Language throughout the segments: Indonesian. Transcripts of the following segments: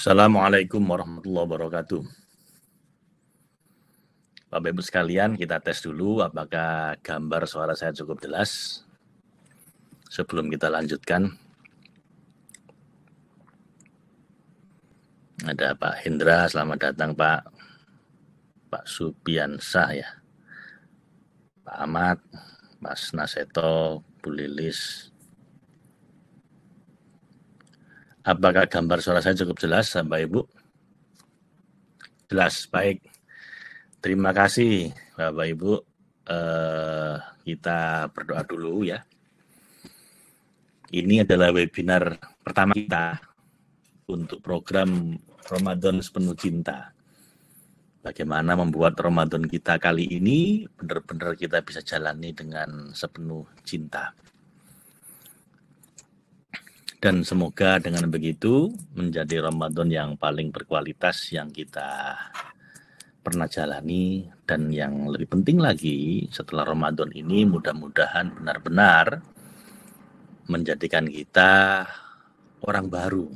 Assalamualaikum warahmatullahi wabarakatuh. Bapak Ibu sekalian, kita tes dulu apakah gambar suara saya cukup jelas sebelum kita lanjutkan. Ada Pak Hendra, selamat datang Pak Supiansah ya, Pak Ahmad, Mas Naseto, Bu Lilis. Apakah gambar suara saya cukup jelas, Bapak Ibu? Jelas, baik. Terima kasih, Bapak Ibu. Kita berdoa dulu ya. Ini adalah webinar pertama kita untuk program Ramadan Sepenuh Cinta. Bagaimana membuat Ramadan kita kali ini benar-benar kita bisa jalani dengan sepenuh cinta. Dan semoga dengan begitu menjadi Ramadan yang paling berkualitas yang kita pernah jalani, dan yang lebih penting lagi setelah Ramadan ini mudah-mudahan benar-benar menjadikan kita orang baru,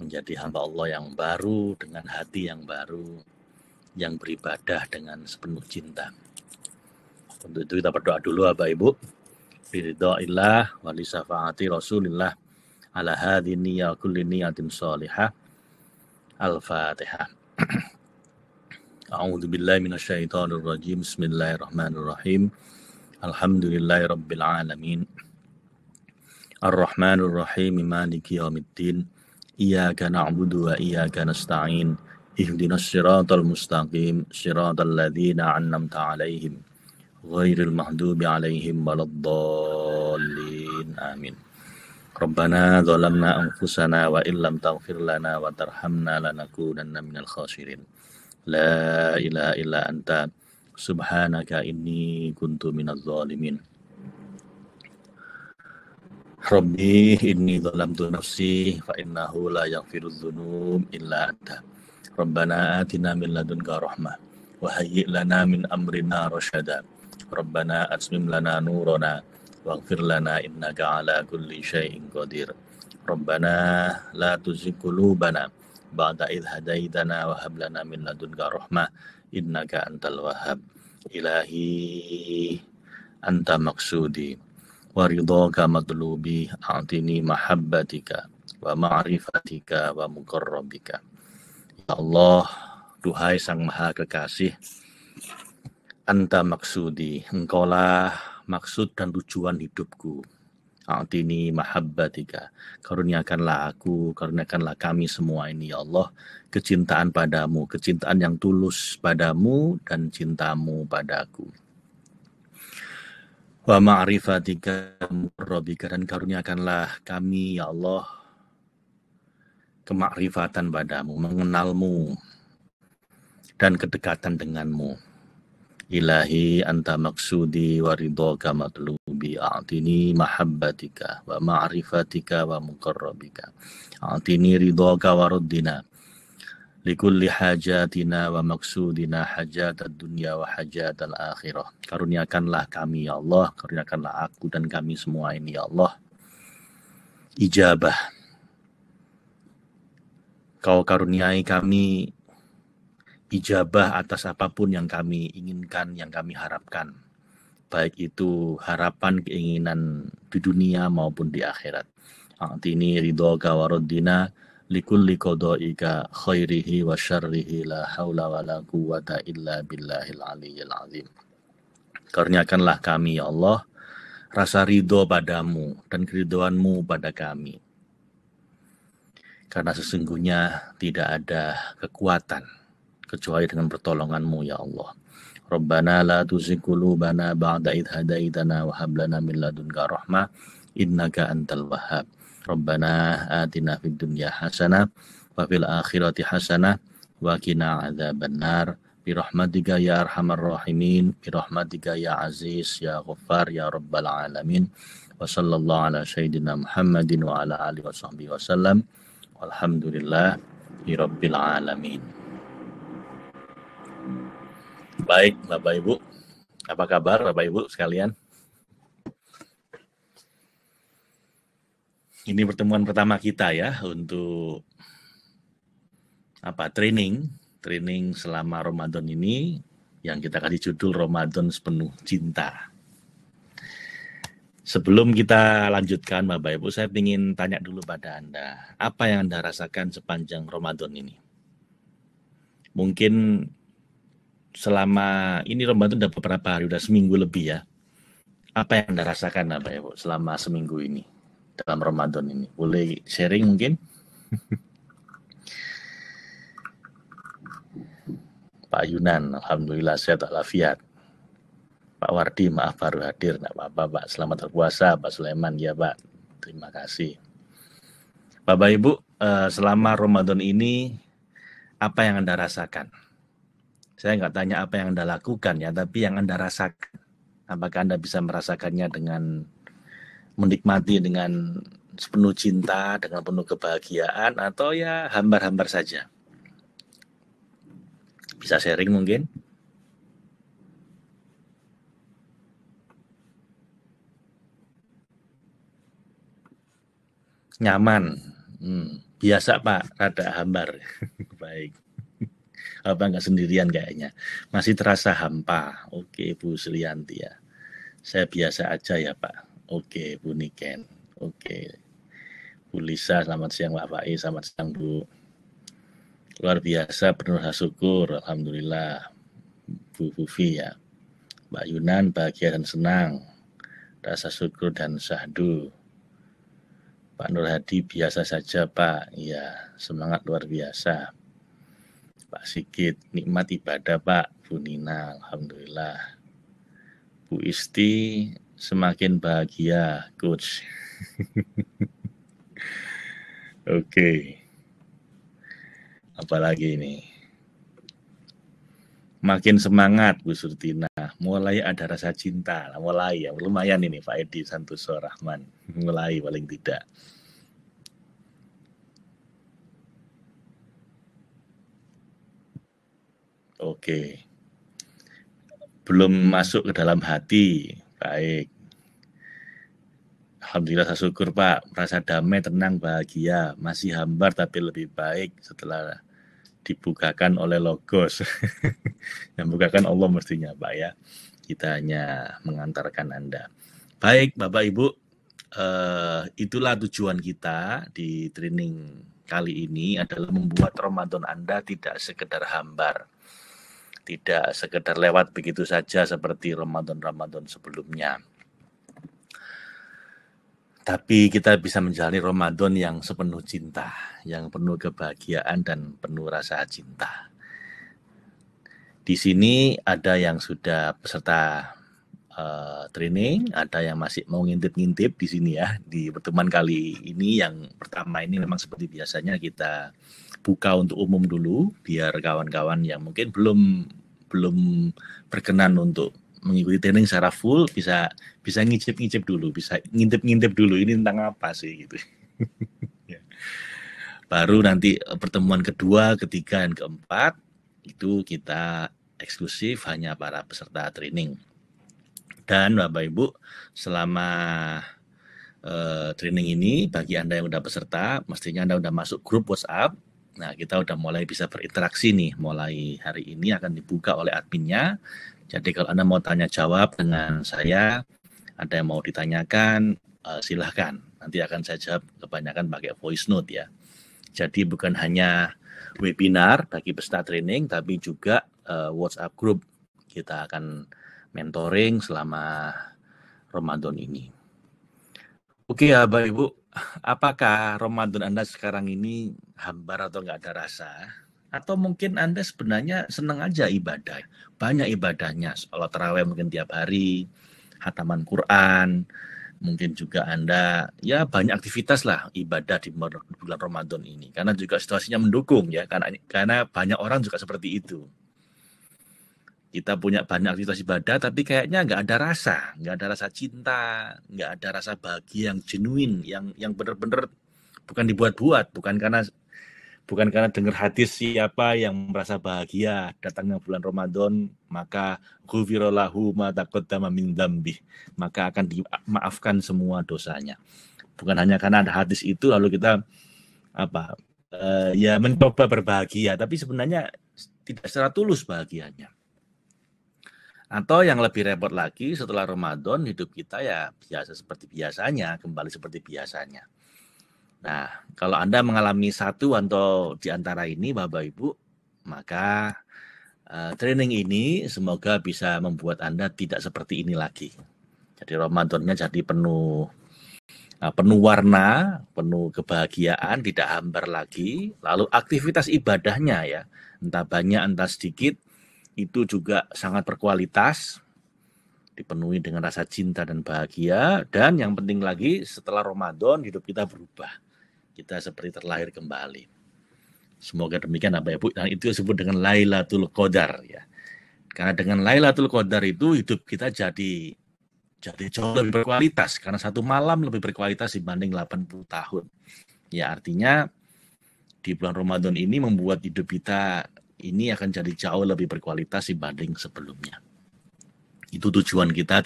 menjadi hamba Allah yang baru dengan hati yang baru, yang beribadah dengan sepenuh cinta. Untuk itu kita berdoa dulu Bapak Ibu. Biridha'illah wa li syafaati Rasulillah ala hadhihi niyya kulli niyatin shalihah. Al-Fatihah. A'udzu billahi minasyaitonir rajim. Bismillahirrahmanirrahim. Alhamdulillahirabbil alamin. Ar-Rahmanir Rahim. Maliki yaumiddin. Iyyaka na'budu wa iyyaka nasta'in. Ihdinas siratal mustaqim. Siratal ladzina an'amta 'alaihim ghairil maghdubi 'alaihim waladdallin. Amin. Rabbana zalamna anfusana wa illam taghfir lana wa tarhamna lanakunanna minal khasirin. La ilaha illa anta subhanaka inni kuntu minadz zalimin. Rabbi inni zalamtu nafsi fa innahu la yaghfirudz dzunub illa anta. Rabbana atina min ladunka rahmah wa hayyi' lana min amrina rasyada. Rabbana atmim lana nurana waghfir lana innaka ala kulli syai'in qadir. Rabbana la tuzigh qulubana ba'da idh hadaitana wa hab lana min ladunka rahmah innaka antal wahhab. Ilahi anta maksudi wa ridhaka matlubi a'tini mahabbatika wa ma'rifatika wa muqarrabika. Ya Allah, duhai Sang Maha Kekasih, anta maksudi, engkaulah maksud dan tujuan hidupku. A'tini mahabbatika, karuniakanlah aku, karuniakanlah kami semua ini ya Allah, kecintaan padamu, kecintaan yang tulus padamu dan cintamu padaku. Wa ma'rifatika muqarrabika, dan karuniakanlah kami ya Allah kemakrifatan padamu, mengenalmu dan kedekatan denganmu. Ilahi anta maksudi wa ridhaka matlubi a'tini mahabbatika wa ma'rifatika wa muqarrabika. A'tini ridhaka wa ruddina likulli hajatina wa maksudina hajatad dunya wa hajatal akhirah. Karuniakanlah kami ya Allah, karuniakanlah aku dan kami semua ini ya Allah ijabah. Kau karuniai kami ijabah atas apapun yang kami inginkan, yang kami harapkan, baik itu harapan, keinginan di dunia maupun di akhirat. A'tini ridhaka wa raddina likulli qadaika khairihi wa syarrihi la haula wa la quwwata illa billahil aliyyil azim. Karuniakanlah kami ya Allah rasa ridho padamu dan keridhoanmu pada kami, karena sesungguhnya tidak ada kekuatan kecuali dengan pertolonganmu ya Allah. Rabbana la tuzigh qulubana ba'da idh hadaitana wa hab lana min ladunka rahmah innaka antal wahhab. Rabbana atina fid dunya hasanah wa fil akhirati hasanah wa qina adzabannar bi rahmatika ya arhamar rahimin bi rahmatika ya aziz ya ghaffar ya rabbal alamin. Wa sallallahu ala sayyidina Muhammadin wa ala alihi washabbihi wasallam. Walhamdulillahi rabbil alamin. Baik Bapak Ibu, apa kabar Bapak Ibu sekalian? Ini pertemuan pertama kita ya untuk training selama Ramadan ini yang kita kasih judul Ramadan Sepenuh Cinta. Sebelum kita lanjutkan Bapak Ibu, saya ingin tanya dulu pada Anda, apa yang Anda rasakan sepanjang Ramadan ini? Mungkin selama ini Ramadan udah beberapa hari, udah seminggu lebih ya. Apa yang Anda rasakan Bapak Ibu selama seminggu ini dalam Ramadan ini? Boleh sharing mungkin? Pak Yunan, Alhamdulillah sehat walafiat. Pak Wardi, maaf baru hadir, nggak apa-apa Pak. Selamat berpuasa, Pak Sulaiman, ya Pak. Terima kasih. Bapak Ibu, selama Ramadan ini, apa yang Anda rasakan? Saya nggak tanya apa yang Anda lakukan ya, tapi yang Anda rasakan. Apakah Anda bisa merasakannya dengan menikmati dengan sepenuh cinta, dengan penuh kebahagiaan, atau ya hambar-hambar saja? Bisa sharing mungkin? Nyaman. Biasa Pak, rada hambar. Baik. Apa nggak sendirian kayaknya. Masih terasa hampa. Oke Bu Selianti ya. Saya biasa aja ya Pak. Oke Bu Niken. Oke. Bu Lisa, selamat siang Pak Faiz. Selamat siang Bu. Luar biasa, penuh rasa syukur. Alhamdulillah. Bu Fufi ya. Mbak Yunan, bahagia dan senang. Rasa syukur dan syahdu. Pak Nur Hadi, biasa saja Pak. Ya, semangat luar biasa. Pak Sigit, nikmat ibadah Pak. Bu Nina, Alhamdulillah. Bu Isti, semakin bahagia, Coach. Oke. Apalagi ini? Makin semangat Bu Surtina. Mulai ada rasa cinta. Mulai ya, lumayan ini Pak Edi Santoso Rahman. Mulai paling tidak. Oke. Belum masuk ke dalam hati. Baik. Alhamdulillah saya syukur Pak. Merasa damai, tenang, bahagia. Masih hambar tapi lebih baik setelah dibukakan oleh Logos. Yang bukakan Allah mestinya Pak ya. Kita hanya mengantarkan Anda. Baik Bapak Ibu, itulah tujuan kita di training kali ini adalah membuat Ramadan Anda tidak sekedar hambar. Tidak sekedar lewat begitu saja seperti Ramadan-Ramadan sebelumnya. Tapi kita bisa menjalani Ramadan yang sepenuh cinta, yang penuh kebahagiaan dan penuh rasa cinta. Di sini ada yang sudah peserta training, ada yang masih mau ngintip-ngintip di sini ya. Di pertemuan kali ini yang pertama ini memang seperti biasanya kita buka untuk umum dulu, biar kawan-kawan yang mungkin belum berkenan untuk mengikuti training secara full bisa ngicip-ngicip dulu, bisa ngintip-ngintip dulu ini tentang apa sih gitu. Baru nanti pertemuan kedua, ketiga, dan keempat itu kita eksklusif hanya para peserta training. Dan Bapak Ibu, selama training ini bagi Anda yang udah peserta, mestinya Anda udah masuk grup WhatsApp. Nah, kita udah mulai bisa berinteraksi nih. Mulai hari ini akan dibuka oleh adminnya. Jadi kalau Anda mau tanya jawab dengan saya, ada yang mau ditanyakan, silahkan. Nanti akan saya jawab kebanyakan pakai voice note ya. Jadi bukan hanya webinar bagi peserta training, tapi juga WhatsApp group. Kita akan mentoring selama Ramadan ini. Oke ya Bapak Ibu, apakah Ramadan Anda sekarang ini hambar atau nggak ada rasa? Atau mungkin Anda sebenarnya senang aja ibadah, banyak ibadahnya, sholat tarawih mungkin tiap hari, khataman Quran, mungkin juga Anda ya banyak aktivitas lah ibadah di bulan Ramadan ini, karena juga situasinya mendukung ya, karena banyak orang juga seperti itu. Kita punya banyak aktivitas ibadah, tapi kayaknya nggak ada rasa cinta, nggak ada rasa bahagia yang genuine, yang benar-benar bukan dibuat-buat, bukan karena dengar hadis siapa yang merasa bahagia datangnya bulan Ramadan, maka ghufira lahu ma taqaddama min dzambi, maka akan dimaafkan semua dosanya. Bukan hanya karena ada hadis itu lalu kita ya mencoba berbahagia, tapi sebenarnya tidak secara tulus bahagianya. Atau yang lebih repot lagi, setelah Ramadan hidup kita ya biasa seperti biasanya, kembali seperti biasanya. Nah, kalau Anda mengalami satu atau di antara ini Bapak Ibu, maka training ini semoga bisa membuat Anda tidak seperti ini lagi. Jadi Ramadannya jadi penuh warna, penuh kebahagiaan, tidak hambar lagi. Lalu aktivitas ibadahnya ya, entah banyak entah sedikit, itu juga sangat berkualitas, dipenuhi dengan rasa cinta dan bahagia. Dan yang penting lagi, setelah Ramadan hidup kita berubah, kita seperti terlahir kembali. Semoga demikian Bapak Ibu. Dan itu disebut dengan Lailatul Qadar ya. Karena dengan Lailatul Qadar itu hidup kita jadi jauh lebih berkualitas, karena satu malam lebih berkualitas dibanding 80 tahun. Ya artinya di bulan Ramadan ini membuat hidup kita ini akan jadi jauh lebih berkualitas dibanding sebelumnya. Itu tujuan kita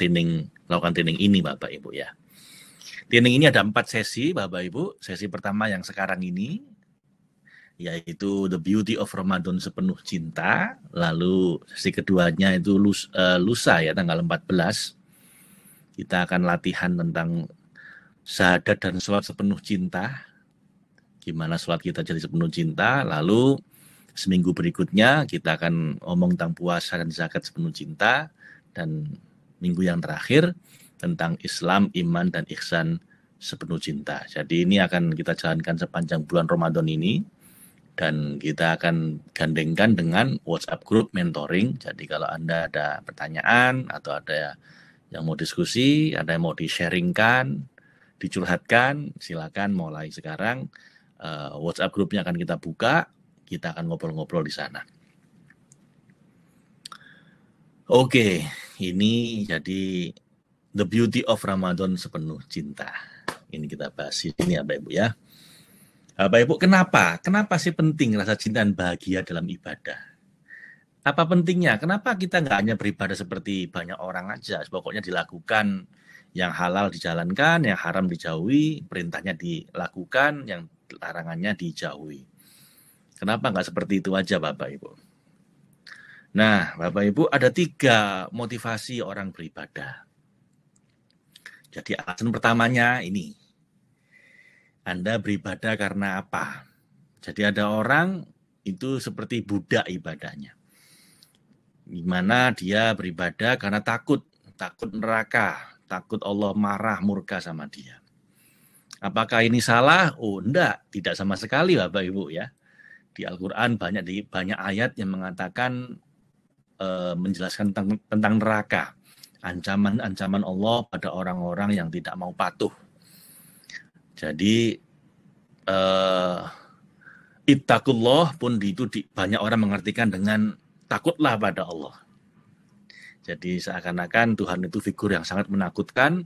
melakukan training ini Bapak Ibu ya. Training ini ada 4 sesi Bapak Ibu. Sesi pertama yang sekarang ini yaitu The Beauty of Ramadan sepenuh cinta. Lalu sesi keduanya itu lusa ya, tanggal 14. Kita akan latihan tentang syahadat dan sholat sepenuh cinta. Gimana sholat kita jadi sepenuh cinta. Lalu seminggu berikutnya kita akan ngomong tentang puasa dan zakat sepenuh cinta. Dan minggu yang terakhir tentang Islam, iman, dan ihsan sepenuh cinta. Jadi ini akan kita jalankan sepanjang bulan Ramadan ini. Dan kita akan gandengkan dengan WhatsApp group mentoring. Jadi kalau Anda ada pertanyaan atau ada yang mau diskusi, ada yang mau di-sharingkan, dicurhatkan, silakan mulai sekarang. WhatsApp grupnya akan kita buka, kita akan ngobrol-ngobrol di sana. Oke, ini jadi The Beauty of Ramadan sepenuh cinta. Ini kita bahas di sini ya Bapak Ibu ya. Bapak Ibu, kenapa sih penting rasa cinta dan bahagia dalam ibadah? Apa pentingnya? Kenapa kita nggak hanya beribadah seperti banyak orang aja? Pokoknya dilakukan, yang halal dijalankan, yang haram dijauhi, perintahnya dilakukan, yang larangannya dijauhi. Kenapa nggak seperti itu aja Bapak Ibu? Nah, Bapak Ibu, ada 3 motivasi orang beribadah. Jadi alasan pertamanya ini, Anda beribadah karena apa? Jadi ada orang itu seperti budak ibadahnya. Gimana dia beribadah karena takut neraka, takut Allah marah murka sama dia. Apakah ini salah? Oh, enggak, tidak sama sekali Bapak Ibu ya. Di Al-Qur'an banyak ayat yang mengatakan menjelaskan tentang neraka, ancaman-ancaman Allah pada orang-orang yang tidak mau patuh. Jadi ittaqullah pun itu banyak orang mengartikan dengan takutlah pada Allah. Jadi seakan-akan Tuhan itu figur yang sangat menakutkan,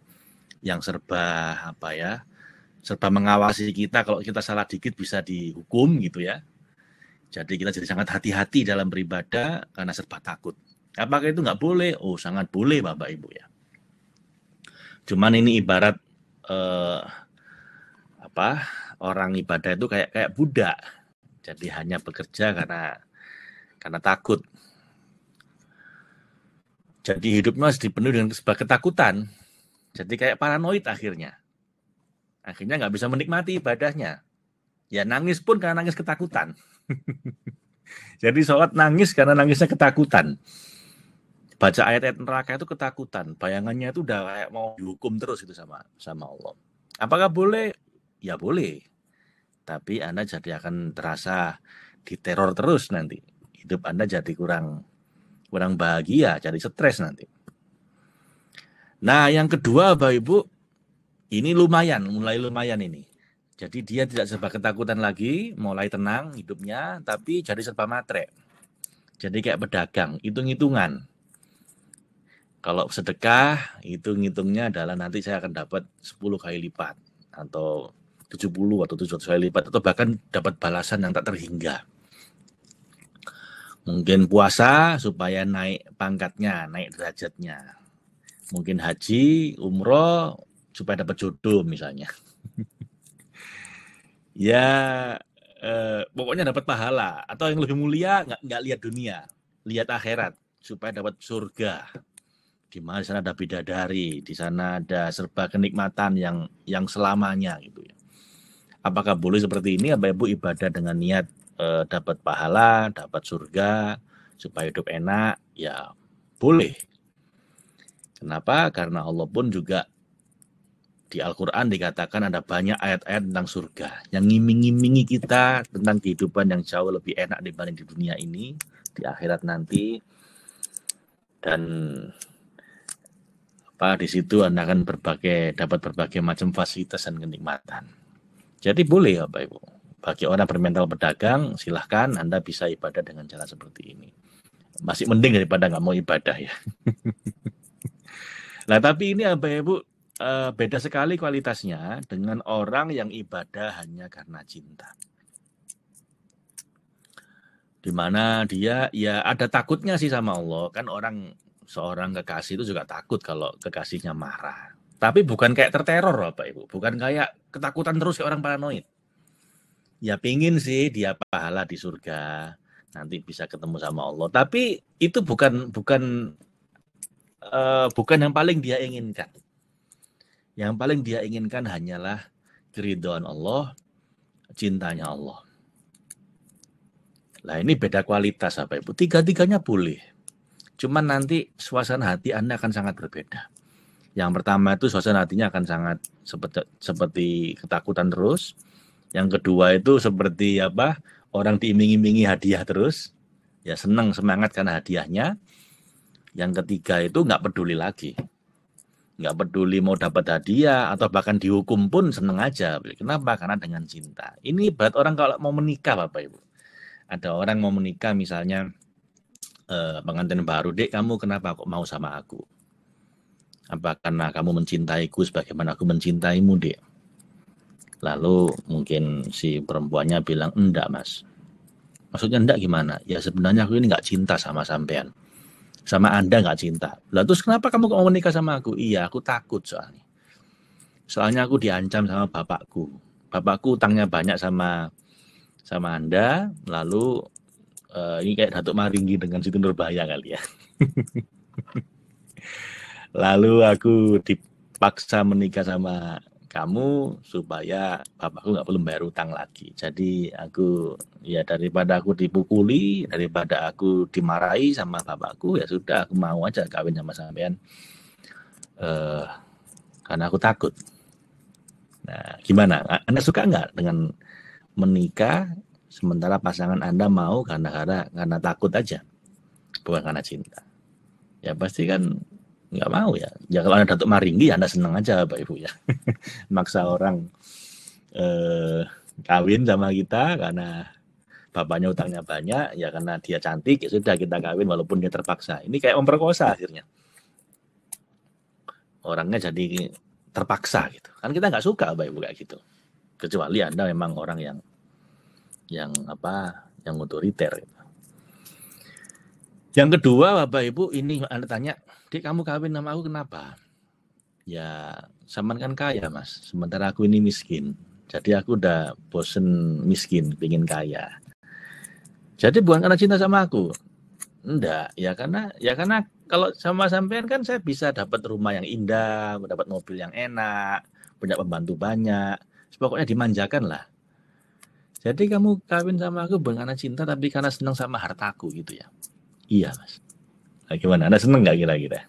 yang serba serba mengawasi kita, kalau kita salah dikit bisa dihukum gitu ya. Jadi kita jadi sangat hati-hati dalam beribadah karena serba takut. Apakah itu nggak boleh? Oh, sangat boleh Bapak Ibu ya. Cuman ini ibarat orang ibadah itu kayak budak. Jadi hanya bekerja karena takut. Jadi hidupnya harus dipenuhi dengan sebuah ketakutan. Jadi kayak paranoid akhirnya. Akhirnya nggak bisa menikmati ibadahnya. Ya nangis pun karena nangis ketakutan. Jadi sholat nangis karena nangisnya ketakutan. Baca ayat-ayat neraka itu ketakutan. Bayangannya itu udah kayak mau dihukum terus itu sama Allah. Apakah boleh? Ya boleh. Tapi Anda jadi akan terasa diteror terus nanti. Hidup Anda jadi kurang bahagia, jadi stres nanti. Nah, yang kedua Bapak Ibu, ini mulai lumayan ini. Jadi dia tidak serba ketakutan lagi, mulai tenang hidupnya, tapi jadi serba matre. Jadi kayak pedagang, hitung-hitungan. Kalau sedekah, hitung-hitungnya adalah nanti saya akan dapat 10 kali lipat, atau 70 atau 700 kali lipat, atau bahkan dapat balasan yang tak terhingga. Mungkin puasa supaya naik pangkatnya, naik derajatnya. Mungkin haji, umroh supaya dapat jodoh misalnya. Ya pokoknya dapat pahala, atau yang lebih mulia nggak lihat dunia, lihat akhirat supaya dapat surga. Di mana di sana ada bidadari, di sana ada serba kenikmatan yang selamanya gitu ya. Apakah boleh seperti ini? Apa Ibu ibadah dengan niat dapat pahala, dapat surga, supaya hidup enak? Ya boleh. Kenapa? Karena Allah pun juga di Al-Quran dikatakan ada banyak ayat-ayat tentang surga yang ngiming-ngimingi kita tentang kehidupan yang jauh lebih enak dibanding di dunia ini, di akhirat nanti. Dan di situ Anda akan dapat berbagai macam fasilitas dan kenikmatan. Jadi boleh Bapak Ibu. Bagi orang bermental pedagang, silahkan Anda bisa ibadah dengan cara seperti ini. Masih mending daripada nggak mau ibadah ya. Nah tapi ini Bapak Ibu beda sekali kualitasnya dengan orang yang ibadah hanya karena cinta. Dimana dia ya ada takutnya sih sama Allah. Kan seorang kekasih itu juga takut kalau kekasihnya marah. Tapi bukan kayak terteror Bapak Ibu. Bukan kayak ketakutan terus kayak orang paranoid. Ya pingin sih dia pahala di surga. Nanti bisa ketemu sama Allah. Tapi itu bukan yang paling dia inginkan. Yang paling dia inginkan hanyalah keridhaan Allah, cintanya Allah. Nah ini beda kualitas Bapak Ibu. Tiga-tiganya boleh. Cuman nanti suasana hati Anda akan sangat berbeda. Yang pertama itu suasana hatinya akan sangat seperti ketakutan terus. Yang kedua itu seperti orang diiming-imingi hadiah terus. Ya senang, semangat karena hadiahnya. Yang ketiga itu nggak peduli lagi. Nggak peduli mau dapat hadiah atau bahkan dihukum pun senang aja. Kenapa? Karena dengan cinta. Ini berat orang kalau mau menikah Bapak Ibu. Ada orang mau menikah misalnya pengantin baru, Dek kamu kenapa kok mau sama aku? Apa karena kamu mencintaiku sebagaimana aku mencintaimu, Dek? Lalu mungkin si perempuannya bilang, enggak mas. Maksudnya enggak gimana? Ya sebenarnya aku ini nggak cinta sama sampean. Sama Anda nggak cinta. Lah terus kenapa kamu kok mau menikah sama aku? Iya aku takut soalnya. Soalnya aku diancam sama bapakku. Bapakku utangnya banyak sama Anda. Lalu ini kayak Datuk Maringgi dengan Siti Nurbaya kali ya. Lalu aku dipaksa menikah sama kamu supaya bapakku nggak perlu bayar utang lagi. Jadi aku ya daripada aku dipukuli, daripada aku dimarahi sama bapakku, ya sudah aku mau aja kawin sama sampean. Karena aku takut. Nah, gimana? Anda suka nggak dengan menikah sementara pasangan Anda mau karena takut aja, bukan karena cinta? Ya pasti kan nggak mau ya. Ya kalau ada Datuk Maringgi Anda senang aja Bapak Ibu ya. Maksa orang kawin sama kita karena bapaknya utangnya banyak, ya karena dia cantik ya sudah kita kawin walaupun dia terpaksa. Ini kayak memperkosa akhirnya. Orangnya jadi terpaksa gitu. Kan kita nggak suka Bapak Ibu kayak gitu. Kecuali Anda memang orang yang otoriter gitu. Yang kedua Bapak Ibu, ini Anda tanya, Dik kamu kawin sama aku kenapa? Ya Saman kan kaya mas, sementara aku ini miskin. Jadi aku udah bosen miskin, pengen kaya. Jadi bukan karena cinta sama aku. Enggak, ya karena kalau sama sampean kan saya bisa dapat rumah yang indah, dapat mobil yang enak, punya pembantu banyak. Pokoknya dimanjakan lah. Jadi kamu kawin sama aku bukan karena cinta, tapi karena senang sama hartaku gitu ya. Iya mas. Nah, gimana? Anda seneng nggak kira-kira?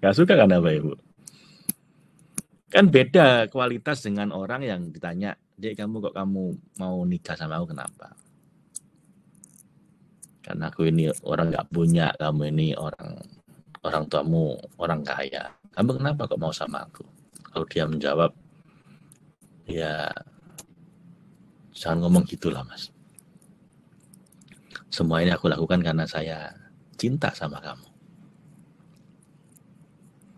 Gak suka kan Bapak Ibu? Kan beda kualitas dengan orang yang ditanya, Dek kamu mau nikah sama aku kenapa? Karena aku ini orang nggak punya, kamu ini orang tuamu orang kaya. Kamu kenapa kok mau sama aku? Kalau dia menjawab, ya jangan ngomong gitulah mas. Semua ini aku lakukan karena saya cinta sama kamu.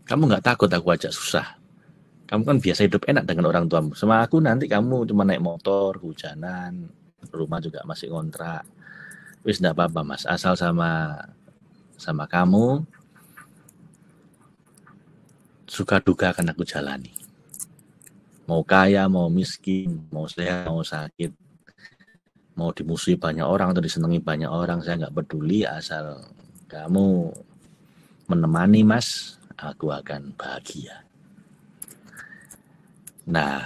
Kamu nggak takut aku ajak susah? Kamu kan biasa hidup enak dengan orang tuamu. Sama aku nanti kamu cuma naik motor, hujanan, rumah juga masih kontrak. Wis enggak apa-apa mas, asal sama kamu suka duka akan aku jalani. Mau kaya, mau miskin, mau sehat, mau sakit, mau dimusuhi banyak orang atau disenangi banyak orang, saya nggak peduli, asal kamu menemani mas, aku akan bahagia. Nah,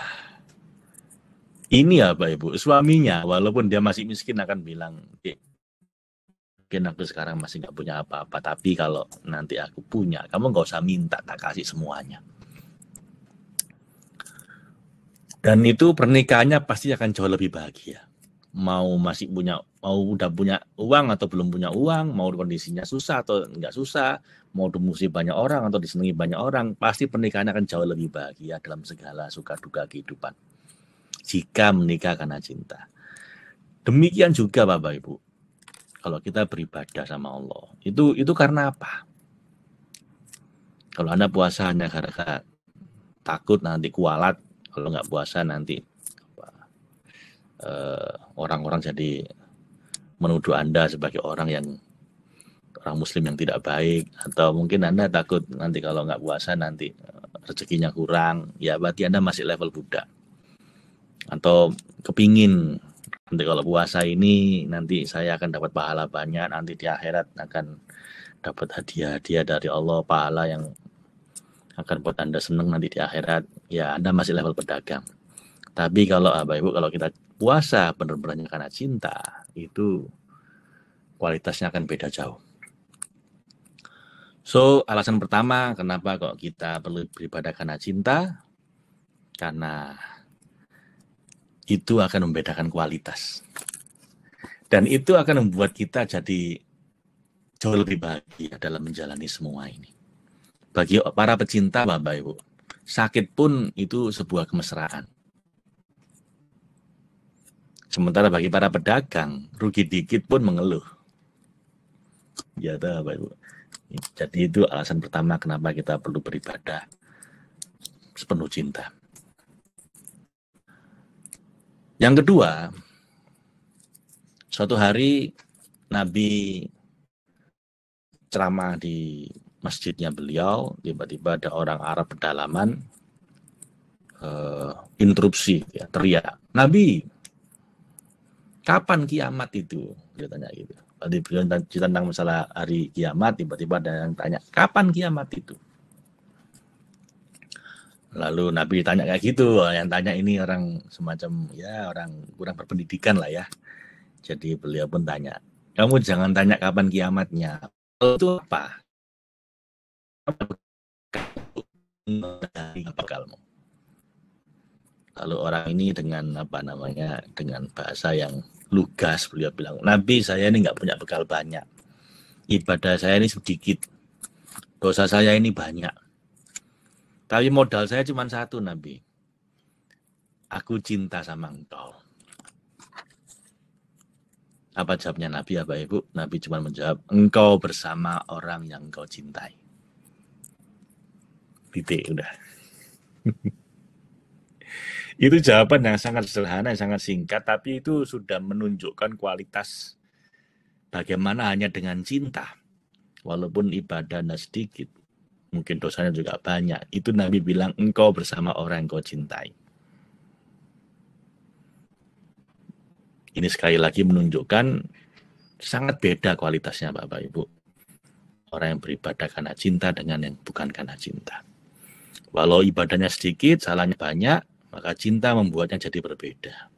ini ya Pak Ibu, suaminya walaupun dia masih miskin akan bilang, mungkin aku sekarang masih nggak punya apa-apa, tapi kalau nanti aku punya, kamu nggak usah minta, tak kasih semuanya. Dan itu pernikahannya pasti akan jauh lebih bahagia. Mau masih punya, mau udah punya uang atau belum punya uang, mau kondisinya susah atau nggak susah, mau dimusuhi banyak orang atau disenangi banyak orang, pasti pernikahannya akan jauh lebih bahagia dalam segala suka duka kehidupan. Jika menikah karena cinta. Demikian juga Bapak Ibu, kalau kita beribadah sama Allah, itu karena apa? Kalau Anda puasa hanya karena takut nanti kualat, kalau nggak puasa nanti orang-orang jadi menuduh Anda sebagai orang Muslim yang tidak baik, atau mungkin Anda takut nanti kalau nggak puasa nanti rezekinya kurang, ya berarti Anda masih level budak. Atau kepingin nanti kalau puasa ini nanti saya akan dapat pahala banyak, nanti di akhirat akan dapat hadiah-hadiah dari Allah, pahala yang akan buat Anda senang nanti di akhirat, ya Anda masih level pedagang. Tapi kalau Bapak Ibu, kalau kita puasa benar-benar karena cinta, itu kualitasnya akan beda jauh. So, alasan pertama kenapa kok kita perlu beribadah karena cinta, karena itu akan membedakan kualitas. Dan itu akan membuat kita jadi jauh lebih bahagia dalam menjalani semua ini. Bagi para pecinta Bapak Ibu, sakit pun itu sebuah kemesraan. Sementara bagi para pedagang, rugi dikit pun mengeluh. Ya, Bapak Ibu. Jadi itu alasan pertama kenapa kita perlu beribadah sepenuh cinta. Yang kedua, suatu hari Nabi ceramah di masjidnya beliau, tiba-tiba ada orang Arab pedalaman interupsi, ya, teriak, Nabi, kapan kiamat itu? Dia tanya gitu. Tadi beliau tentang masalah hari kiamat, tiba-tiba ada yang tanya, kapan kiamat itu? Lalu Nabi tanya kayak gitu, yang tanya ini orang semacam ya orang kurang berpendidikan lah ya. Jadi beliau pun tanya, kamu jangan tanya kapan kiamatnya. Itu apa? Bekalmu. Lalu orang ini dengan dengan bahasa yang lugas beliau bilang, Nabi saya ini nggak punya bekal banyak, ibadah saya ini sedikit, dosa saya ini banyak, tapi modal saya cuma satu Nabi, aku cinta sama engkau. Apa jawabnya Nabi ya Bapak Ibu? Nabi cuma menjawab, engkau bersama orang yang engkau cintai. Titik, udah. Itu jawaban yang sangat sederhana, yang sangat singkat, tapi itu sudah menunjukkan kualitas bagaimana hanya dengan cinta, walaupun ibadahnya sedikit, mungkin dosanya juga banyak, itu Nabi bilang engkau bersama orang yang kau cintai. Ini sekali lagi menunjukkan sangat beda kualitasnya Bapak Ibu. Orang yang beribadah karena cinta dengan yang bukan karena cinta. Walau ibadahnya sedikit, salahnya banyak, maka cinta membuatnya jadi berbeda.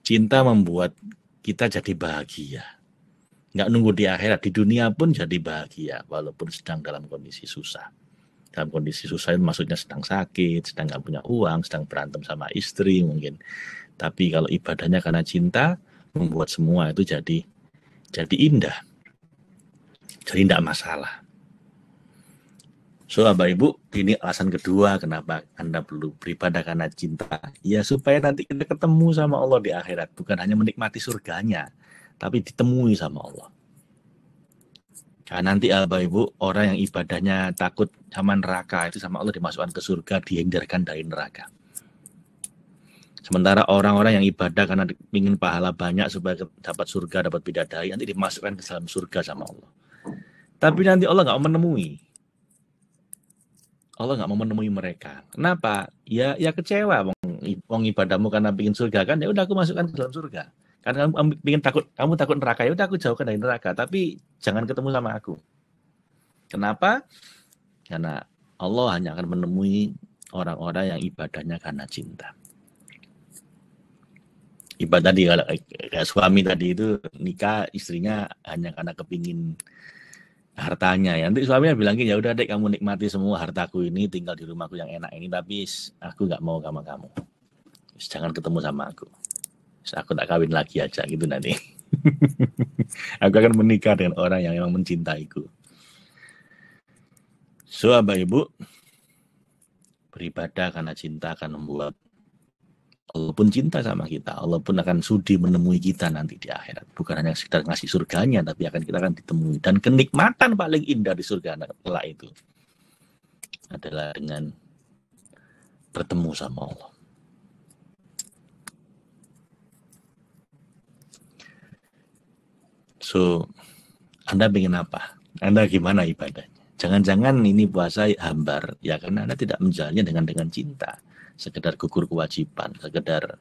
Cinta membuat kita jadi bahagia. Nggak nunggu di akhirat, di dunia pun jadi bahagia, walaupun sedang dalam kondisi susah. Dalam kondisi susah itu maksudnya sedang sakit, sedang nggak punya uang, sedang berantem sama istri mungkin. Tapi kalau ibadahnya karena cinta, membuat semua itu jadi indah. Jadi tidak masalah. So, Bapak Ibu, ini alasan kedua kenapa Anda perlu beribadah karena cinta. Ya, supaya nanti kita ketemu sama Allah di akhirat. Bukan hanya menikmati surganya, tapi ditemui sama Allah. Karena nanti Bapak Ibu, orang yang ibadahnya takut sama neraka, itu sama Allah dimasukkan ke surga, dihindarkan dari neraka. Sementara orang-orang yang ibadah karena ingin pahala banyak supaya dapat surga, dapat bidadari, nanti dimasukkan ke dalam surga sama Allah. Tapi nanti Allah nggak mau menemui. Allah nggak mau menemui mereka. Kenapa? Ya kecewa, wong ibadahmu karena pingin surga kan, ya udah aku masukkan ke dalam surga. Karena kamu takut neraka, ya udah aku jauhkan dari neraka, tapi jangan ketemu sama aku. Kenapa? Karena Allah hanya akan menemui orang-orang yang ibadahnya karena cinta. Ibadah tadi, kalau kayak suami tadi itu nikah istrinya hanya karena kepingin hartanya ya. Nanti suaminya bilang ya udah dek, kamu nikmati semua hartaku ini, tinggal di rumahku yang enak ini, tapi aku nggak mau sama kamu. Jangan ketemu sama aku. Aku tak kawin lagi aja gitu nanti. Aku akan menikah dengan orang yang memang mencintaiku. So, Bapak Ibu, beribadah karena cinta akan membuat Allah pun cinta sama kita. Allah pun akan sudi menemui kita nanti di akhirat. Bukan hanya sekedar ngasih surganya, tapi kita akan ditemui. Dan kenikmatan paling indah di surga kelak itu adalah dengan bertemu sama Allah. So, Anda ingin apa? Anda gimana ibadahnya? Jangan-jangan ini puasa hambar, ya karena Anda tidak menjalannya dengan cinta. Sekedar gugur kewajiban, sekedar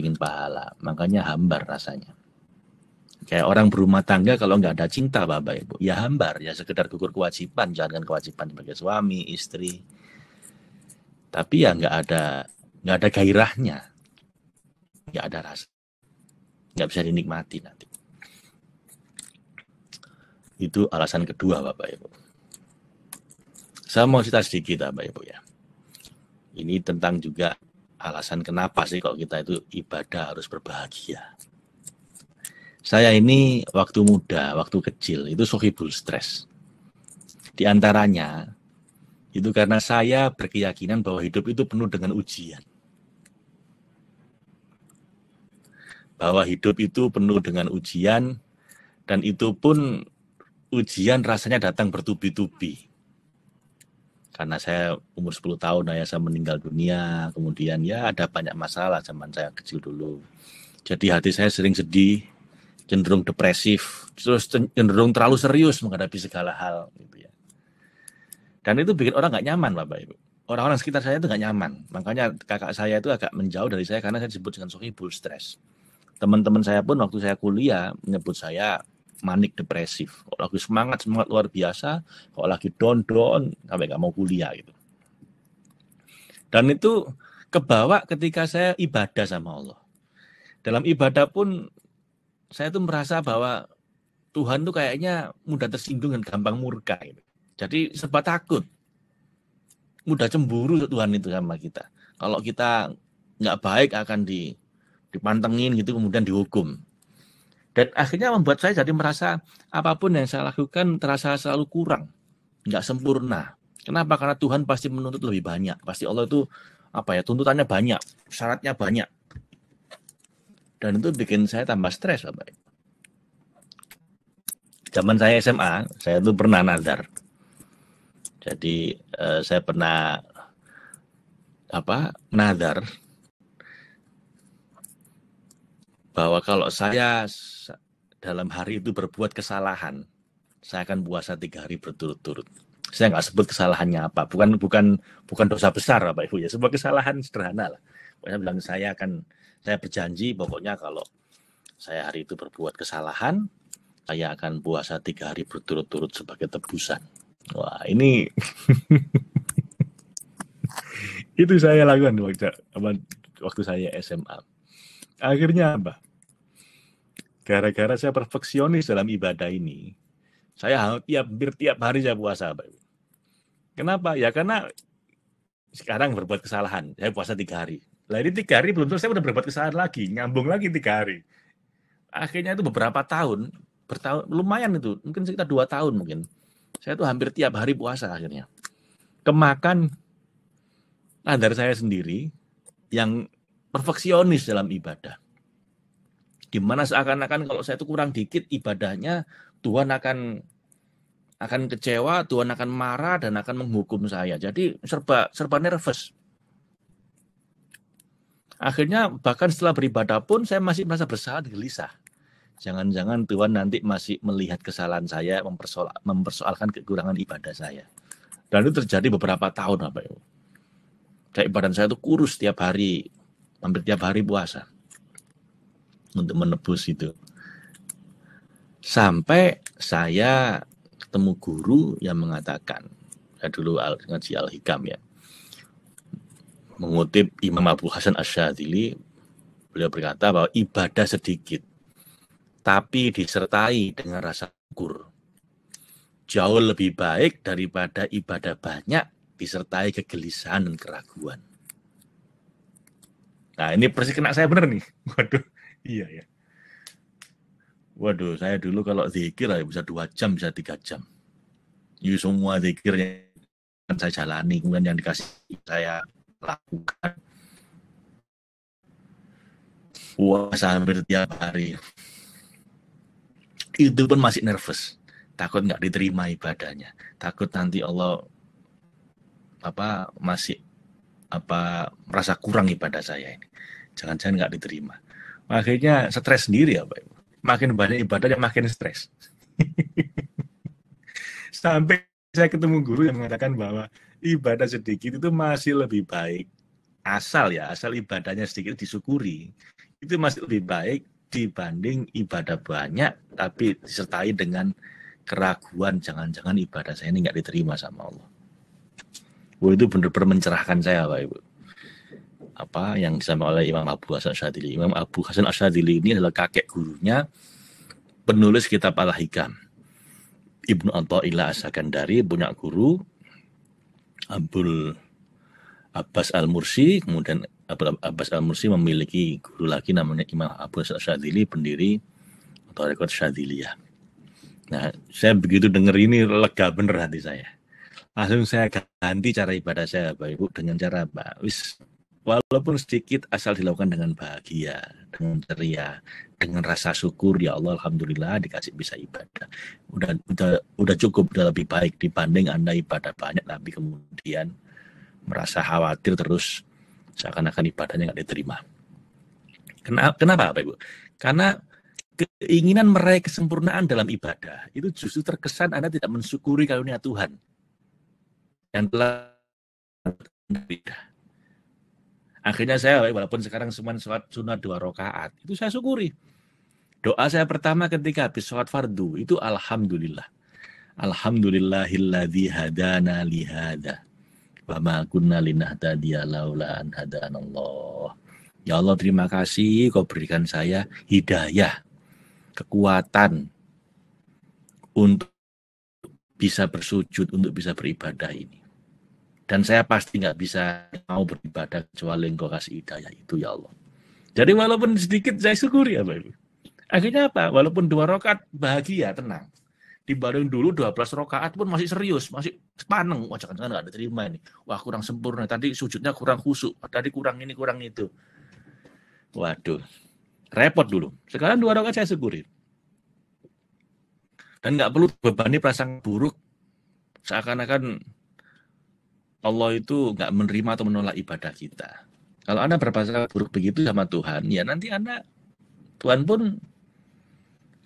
ingin pahala, makanya hambar rasanya. Kayak orang berumah tangga kalau nggak ada cinta Bapak Ibu, ya hambar, ya sekedar gugur kewajiban, jalankan kewajiban sebagai suami, istri. Tapi ya nggak ada gairahnya, nggak ada rasa, nggak bisa dinikmati nanti. Itu alasan kedua Bapak Ibu. Saya mau cerita sedikit Bapak Ibu ya. Ini tentang juga alasan kenapa sih kok kita itu ibadah harus berbahagia. Saya ini waktu muda, waktu kecil itu sohibul stres. Di antaranya itu karena saya berkeyakinan bahwa hidup itu penuh dengan ujian. Bahwa hidup itu penuh dengan ujian, dan itu pun ujian rasanya datang bertubi-tubi. Karena saya umur 10 tahun ayah saya meninggal dunia, kemudian ya ada banyak masalah zaman saya kecil dulu. Jadi hati saya sering sedih, cenderung depresif, terus cenderung terlalu serius menghadapi segala hal gitu ya. Dan itu bikin orang nggak nyaman Bapak Ibu. Orang-orang sekitar saya itu nggak nyaman. Makanya kakak saya itu agak menjauh dari saya karena saya disebut dengan sohibul stres. Teman-teman saya pun waktu saya kuliah menyebut saya manik depresif. Kalau lagi semangat luar biasa, kalau lagi down sampai nggak mau kuliah gitu. Dan itu kebawa ketika saya ibadah sama Allah. Dalam ibadah pun saya tuh merasa bahwa Tuhan tuh kayaknya mudah tersinggung dan gampang murka gitu. Jadi serba takut, mudah cemburu Tuhan itu sama kita. Kalau kita nggak baik akan dipantengin gitu, kemudian dihukum. Dan akhirnya membuat saya jadi merasa apapun yang saya lakukan terasa selalu kurang, nggak sempurna. Kenapa? Karena Tuhan pasti menuntut lebih banyak. Pasti Allah itu tuntutannya banyak, syaratnya banyak. Dan itu bikin saya tambah stres, Bapak. Zaman saya SMA, saya tuh pernah nazar. Jadi saya pernah nazar bahwa kalau saya dalam hari itu berbuat kesalahan, saya akan puasa 3 hari berturut-turut. Saya nggak sebut kesalahannya apa, bukan dosa besar Bapak Ibu ya, sebuah kesalahan sederhana lah. Saya berjanji pokoknya kalau saya hari itu berbuat kesalahan, saya akan puasa 3 hari berturut-turut sebagai tebusan. Wah ini itu saya lakukan waktu saya SMA. Akhirnya apa? Gara-gara saya perfeksionis dalam ibadah ini, saya hampir tiap hari saya puasa. Kenapa? Ya karena sekarang berbuat kesalahan, saya puasa 3 hari. Lah ini 3 hari belum selesai, saya udah berbuat kesalahan lagi, nyambung lagi 3 hari. Akhirnya itu beberapa tahun, lumayan itu, mungkin sekitar 2 tahun mungkin. Saya tuh hampir tiap hari puasa akhirnya. Kemakan nadar saya sendiri yang perfeksionis dalam ibadah. Di mana seakan-akan kalau saya itu kurang dikit ibadahnya, Tuhan akan kecewa, Tuhan akan marah dan akan menghukum saya. Jadi serba nervous. Akhirnya bahkan setelah beribadah pun saya masih merasa bersalah dan gelisah. Jangan-jangan Tuhan nanti masih melihat kesalahan saya, mempersoalkan kekurangan ibadah saya. Dan itu terjadi beberapa tahun Bapak Ibu. Kayak badan saya tuh kurus tiap hari, hampir tiap hari puasa untuk menebus itu. Sampai saya ketemu guru yang mengatakan, saya dulu ngaji Al-Hikam ya, mengutip Imam Abu Hasan Asy-Syadzili, beliau berkata bahwa ibadah sedikit tapi disertai dengan rasa syukur jauh lebih baik daripada ibadah banyak disertai kegelisahan dan keraguan. Nah, ini persis kena saya bener nih. Waduh, iya ya. Waduh, saya dulu kalau zikir bisa 2 jam, bisa 3 jam. Ini semua zikirnya saya jalani, kemudian yang dikasih saya lakukan. Puasa hampir tiap hari. Itu pun masih nervous. Takut nggak diterima ibadahnya. Takut nanti Allah masih merasa kurang ibadah saya ini. Jangan-jangan nggak diterima. Akhirnya stres sendiri ya Pak Ibu. Makin banyak ibadahnya makin stres. Sampai saya ketemu guru yang mengatakan bahwa ibadah sedikit itu masih lebih baik. Asal ibadahnya sedikit disyukuri. Itu masih lebih baik dibanding ibadah banyak tapi disertai dengan keraguan, jangan-jangan ibadah saya ini nggak diterima sama Allah. Itu benar-benar mencerahkan saya Pak Ibu. Apa yang disampaikan oleh Imam Abu Hasan Asy-Syadzili. Imam Abu Hasan Asy-Syadzili ini adalah kakek gurunya penulis kitab Al-Hikam. Ibnu Athaillah As-Sakandari punya guru Abul Abbas Al-Mursi, kemudian Abul Abbas Al-Mursi memiliki guru lagi namanya Imam Abu Hasan Asy-Syadzili, pendiri Thariqat Syadziliyah. Nah, saya begitu dengar ini lega bener hati saya. Langsung saya ganti cara ibadah saya Bapak Ibu dengan cara walaupun sedikit asal dilakukan dengan bahagia, dengan ceria, dengan rasa syukur, ya Allah alhamdulillah dikasih bisa ibadah. Udah cukup, udah lebih baik dibanding Anda ibadah banyak tapi kemudian merasa khawatir terus seakan-akan ibadahnya nggak diterima. Kenapa Bapak Ibu? Karena keinginan meraih kesempurnaan dalam ibadah itu justru terkesan Anda tidak mensyukuri karunia Tuhan yang telah. Akhirnya saya walaupun sekarang cuma sholat sunat 2 rakaat itu saya syukuri. Doa saya pertama ketika habis sholat fardu itu alhamdulillah. Alhamdulillahilladzi hadana li hadza wa ma kunna linahtadiya laula an hadanallah. Ya Allah terima kasih kau berikan saya hidayah, kekuatan untuk bisa bersujud, untuk bisa beribadah ini. Dan saya pasti nggak bisa mau beribadah kecuali Engkau kasih hidayah itu ya Allah. Jadi walaupun sedikit saya syukuri ya Bapak Ibu. Akhirnya apa? Walaupun 2 rakaat bahagia, tenang. Dibanding dulu 12 rakaat pun masih serius, masih sepaneng. Wah jangan-jangan nggak diterima ini. Wah kurang sempurna, tadi sujudnya kurang khusyuk, tadi kurang ini, kurang itu. Waduh, repot dulu. Sekarang 2 rakaat saya syukuri. Dan nggak perlu bebani perasaan buruk, seakan-akan Allah itu nggak menerima atau menolak ibadah kita. Kalau Anda berprasangka buruk begitu sama Tuhan, ya nanti Tuhan pun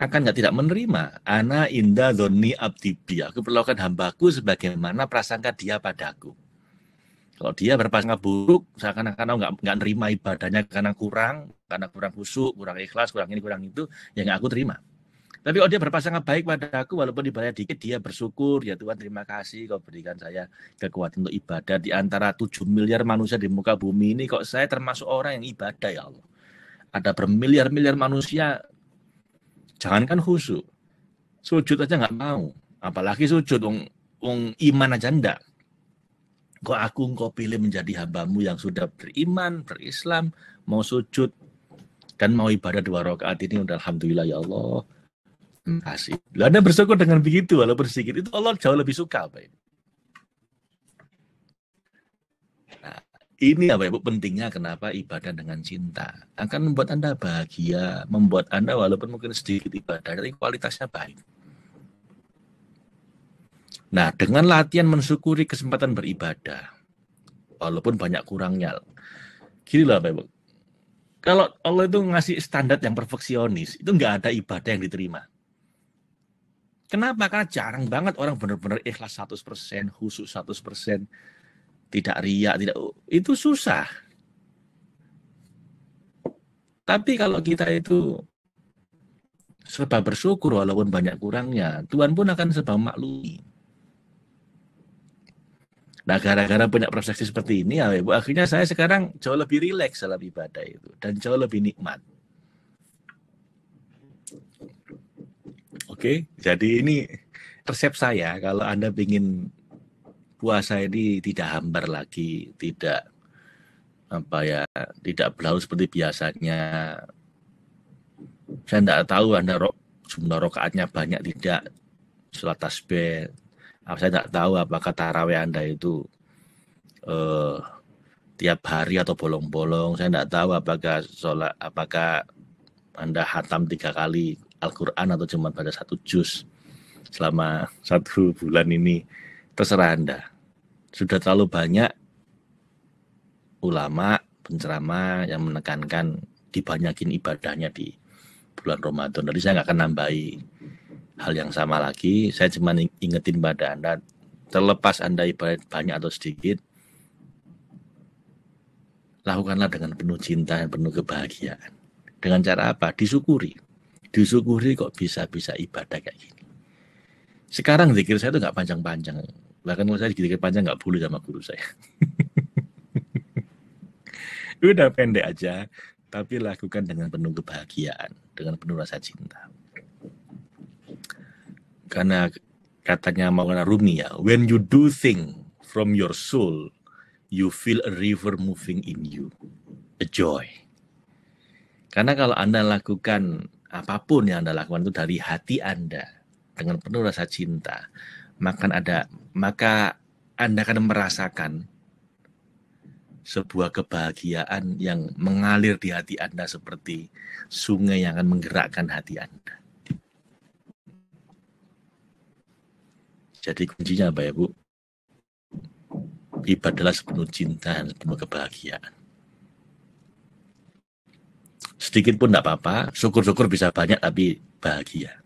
akan tidak menerima. Ana inda dzonni abdi bi. Aku perlakukan hambaku sebagaimana prasangka dia padaku. Kalau dia berprasangka buruk, seakan-akan nggak nerima ibadahnya karena kurang khusyuk, kurang ikhlas, kurang ini, kurang itu, ya nggak aku terima. Tapi kalau dia berprasangka baik padaku, walaupun dibayar dikit, dia bersyukur, ya Tuhan terima kasih kau berikan saya kekuatan untuk ibadah. Di antara 7 miliar manusia di muka bumi ini, kok saya termasuk orang yang ibadah ya Allah. Ada bermiliar-miliar manusia, jangankan khusyuk, sujud aja nggak mau. Apalagi sujud, iman aja enggak. Kok engkau pilih menjadi hambamu yang sudah beriman, berislam, mau sujud, dan mau ibadah 2 rakaat ini, udah alhamdulillah ya Allah. Terima kasih. Anda bersyukur dengan begitu walaupun sedikit itu Allah jauh lebih suka, Pak. Nah, ini Bapak Ibu pentingnya kenapa ibadah dengan cinta akan membuat Anda bahagia, membuat Anda walaupun mungkin sedikit ibadah tapi kualitasnya baik. Nah, dengan latihan mensyukuri kesempatan beribadah walaupun banyak kurangnya. Gini lah Bapak Ibu. Kalau Allah itu ngasih standar yang perfeksionis, itu nggak ada ibadah yang diterima. Kenapa? Karena jarang banget orang benar-benar ikhlas 100%, khusyuk 100%. tidak riak, tidak, itu susah. Tapi kalau kita itu serba bersyukur walaupun banyak kurangnya, Tuhan pun akan serba maklumi. Nah, gara-gara punya perspektif seperti ini, ya, Bu, akhirnya saya sekarang jauh lebih rileks dalam ibadah itu dan jauh lebih nikmat. Oke, jadi ini resep saya kalau Anda ingin puasa ini tidak hambar lagi, tidak tidak berlalu seperti biasanya. Saya tidak tahu Anda jumlah rakaatnya banyak tidak, sholat tasbih. Saya tidak tahu apakah tarawih Anda itu tiap hari atau bolong-bolong. Saya tidak tahu apakah Anda hatam 3 kali Al-Quran atau cuma pada 1 juz selama 1 bulan ini. Terserah Anda. Sudah terlalu banyak ulama, penceramah yang menekankan dibanyakin ibadahnya di bulan Ramadan. Jadi saya nggak akan nambahi hal yang sama lagi. Saya cuma ingetin pada Anda, terlepas Anda ibadah banyak atau sedikit, lakukanlah dengan penuh cinta dan penuh kebahagiaan. Dengan cara apa? Disyukuri. Disyukuri kok bisa ibadah kayak gini. Sekarang zikir saya itu nggak panjang-panjang. Bahkan kalau saya zikir panjang nggak boleh sama guru saya. Udah pendek aja, tapi lakukan dengan penuh kebahagiaan, dengan penuh rasa cinta. Karena katanya Maulana Rumi ya, when you do things from your soul, you feel a river moving in you, a joy. Karena kalau Anda lakukan apapun yang Anda lakukan itu dari hati Anda dengan penuh rasa cinta, maka Anda akan merasakan sebuah kebahagiaan yang mengalir di hati Anda seperti sungai yang akan menggerakkan hati Anda. Jadi kuncinya apa ya, Bu? Ibadahlah sepenuh cinta dan sepenuh kebahagiaan. Sedikit pun tidak apa-apa, syukur-syukur bisa banyak tapi bahagia.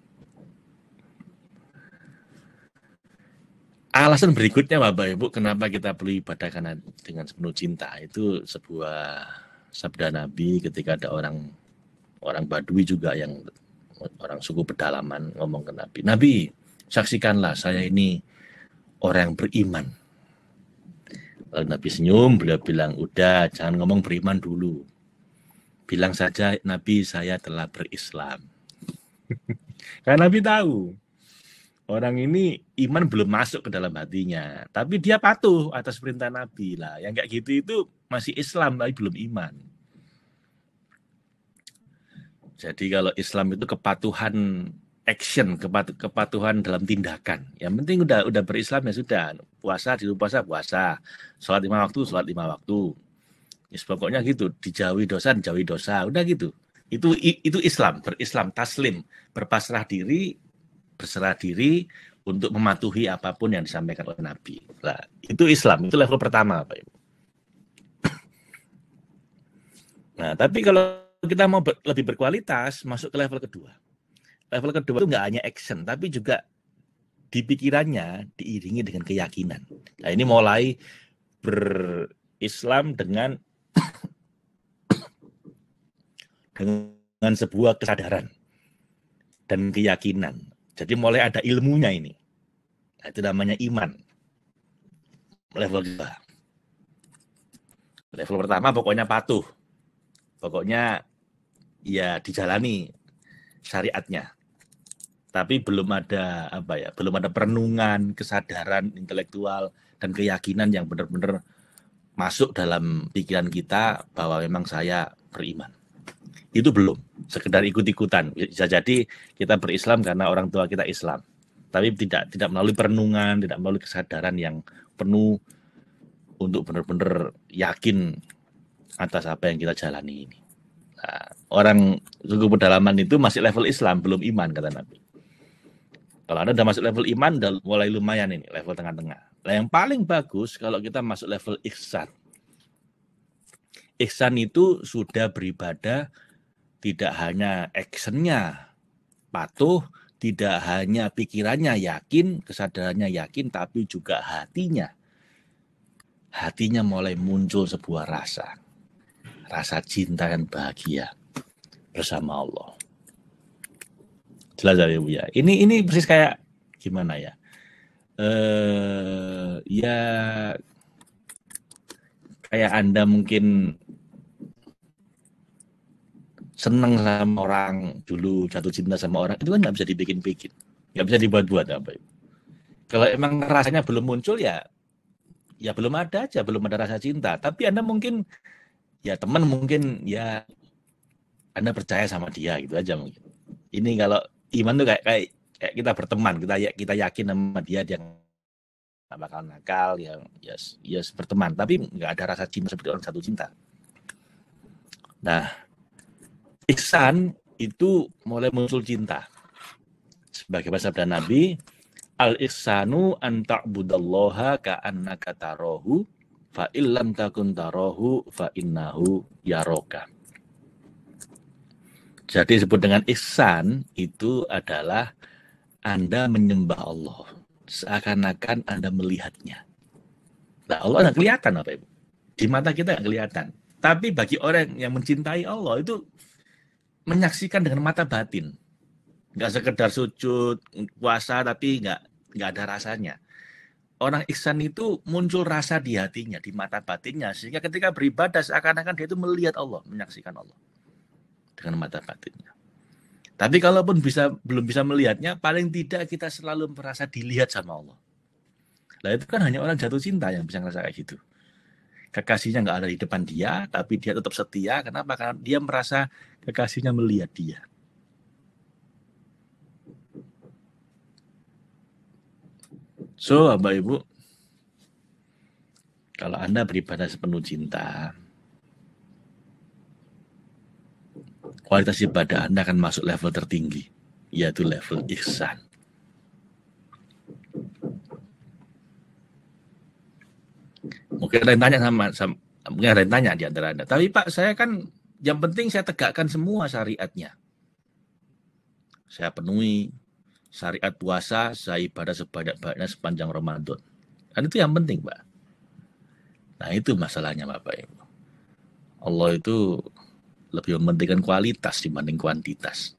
Alasan berikutnya Bapak Ibu, kenapa kita perlu ibadah karena dengan sepenuh cinta, itu sebuah sabda Nabi ketika ada orang Badui juga yang orang suku pedalaman ngomong ke Nabi, Nabi, saksikanlah saya ini orang yang beriman. Lalu Nabi senyum, beliau bilang, udah jangan ngomong beriman dulu. Bilang saja Nabi saya telah berislam. Karena Nabi tahu orang ini iman belum masuk ke dalam hatinya, tapi dia patuh atas perintah Nabi lah. Yang kayak gitu itu masih Islam tapi belum iman. Jadi kalau Islam itu kepatuhan action, kepatuhan dalam tindakan. Yang penting udah berislam ya sudah. Puasa puasa, sholat 5 waktu, Ya, pokoknya gitu, dijauhi dosa, udah gitu. Itu Islam, berislam, taslim, berserah diri untuk mematuhi apapun yang disampaikan oleh Nabi. Nah, itu Islam, itu level pertama, Pak Ibu. Nah, tapi kalau kita mau lebih berkualitas, masuk ke level kedua. Level kedua itu nggak hanya action, tapi juga di pikirannya diiringi dengan keyakinan. Nah, ini mulai berislam dengan sebuah kesadaran dan keyakinan. Jadi mulai ada ilmunya ini. Nah, itu namanya iman. Level 2. Level pertama pokoknya patuh. Pokoknya ya dijalani syariatnya. Tapi belum ada belum ada perenungan, kesadaran intelektual dan keyakinan yang benar-benar masuk dalam pikiran kita bahwa memang saya beriman. Itu belum, sekedar ikut-ikutan. Bisa jadi kita berislam karena orang tua kita Islam, tapi tidak melalui perenungan, tidak melalui kesadaran yang penuh untuk benar-benar yakin atas apa yang kita jalani ini. Nah, orang suku pedalaman itu masih level Islam, belum iman kata Nabi. Kalau Anda udah masuk level iman, udah mulai lumayan ini, level tengah-tengah. Nah, yang paling bagus kalau kita masuk level ihsan. Ihsan itu sudah beribadah tidak hanya actionnya patuh, tidak hanya pikirannya yakin, kesadarannya yakin, tapi juga hatinya. hatinya mulai muncul sebuah rasa cinta dan bahagia bersama Allah. Jelas ya Bu ya. Ini persis kayak gimana ya? Ya kayak Anda mungkin seneng sama orang dulu, jatuh cinta sama orang, itu kan nggak bisa dibikin-bikin, nggak bisa dibuat-buat apa itu. Kalau emang rasanya belum muncul ya belum ada aja, belum ada rasa cinta. Tapi Anda mungkin ya teman, mungkin ya Anda percaya sama dia gitu aja mungkin. Ini kalau iman tuh kayak kita berteman, kita yakin sama dia nggak bakal nakal, ya berteman, tapi nggak ada rasa cinta seperti orang jatuh cinta. Nah, ihsan itu mulai muncul cinta. Sebagai sabda Nabi, al-ihsanu an ta'budallaha ka'annaka tarahu fa illam takun tarahu fa innahu yaraka. Jadi disebut dengan ihsan itu adalah Anda menyembah Allah seakan-akan Anda melihatnya. Nah, Allah nggak kelihatan apa Ibu? Di mata kita nggak kelihatan. Tapi bagi orang yang mencintai Allah itu menyaksikan dengan mata batin. Nggak sekedar sujud, puasa, tapi nggak ada rasanya. Orang ihsan itu muncul rasa di hatinya, di mata batinnya, sehingga ketika beribadah seakan-akan dia itu melihat Allah, menyaksikan Allah dengan mata batinnya. Tapi kalaupun belum bisa melihatnya, paling tidak kita selalu merasa dilihat sama Allah. Nah itu kan hanya orang jatuh cinta yang bisa ngerasa kayak gitu. Kekasihnya nggak ada di depan dia, tapi dia tetap setia. Kenapa? Karena dia merasa kekasihnya melihat dia. So, Bapak Ibu, kalau Anda beribadah sepenuh cinta, kualitas ibadah Anda akan masuk level tertinggi, yaitu level ihsan. Mungkin ada yang tanya mungkin ada yang tanya di antara Anda. Tapi Pak, saya kan yang penting saya tegakkan semua syariatnya. Saya penuhi syariat puasa, saya ibadah sebanyak-banyaknya sepanjang Ramadan. Kan itu yang penting, Pak. Nah, itu masalahnya, Bapak Ibu. Allah itu lebih mementingkan kualitas dibanding kuantitas.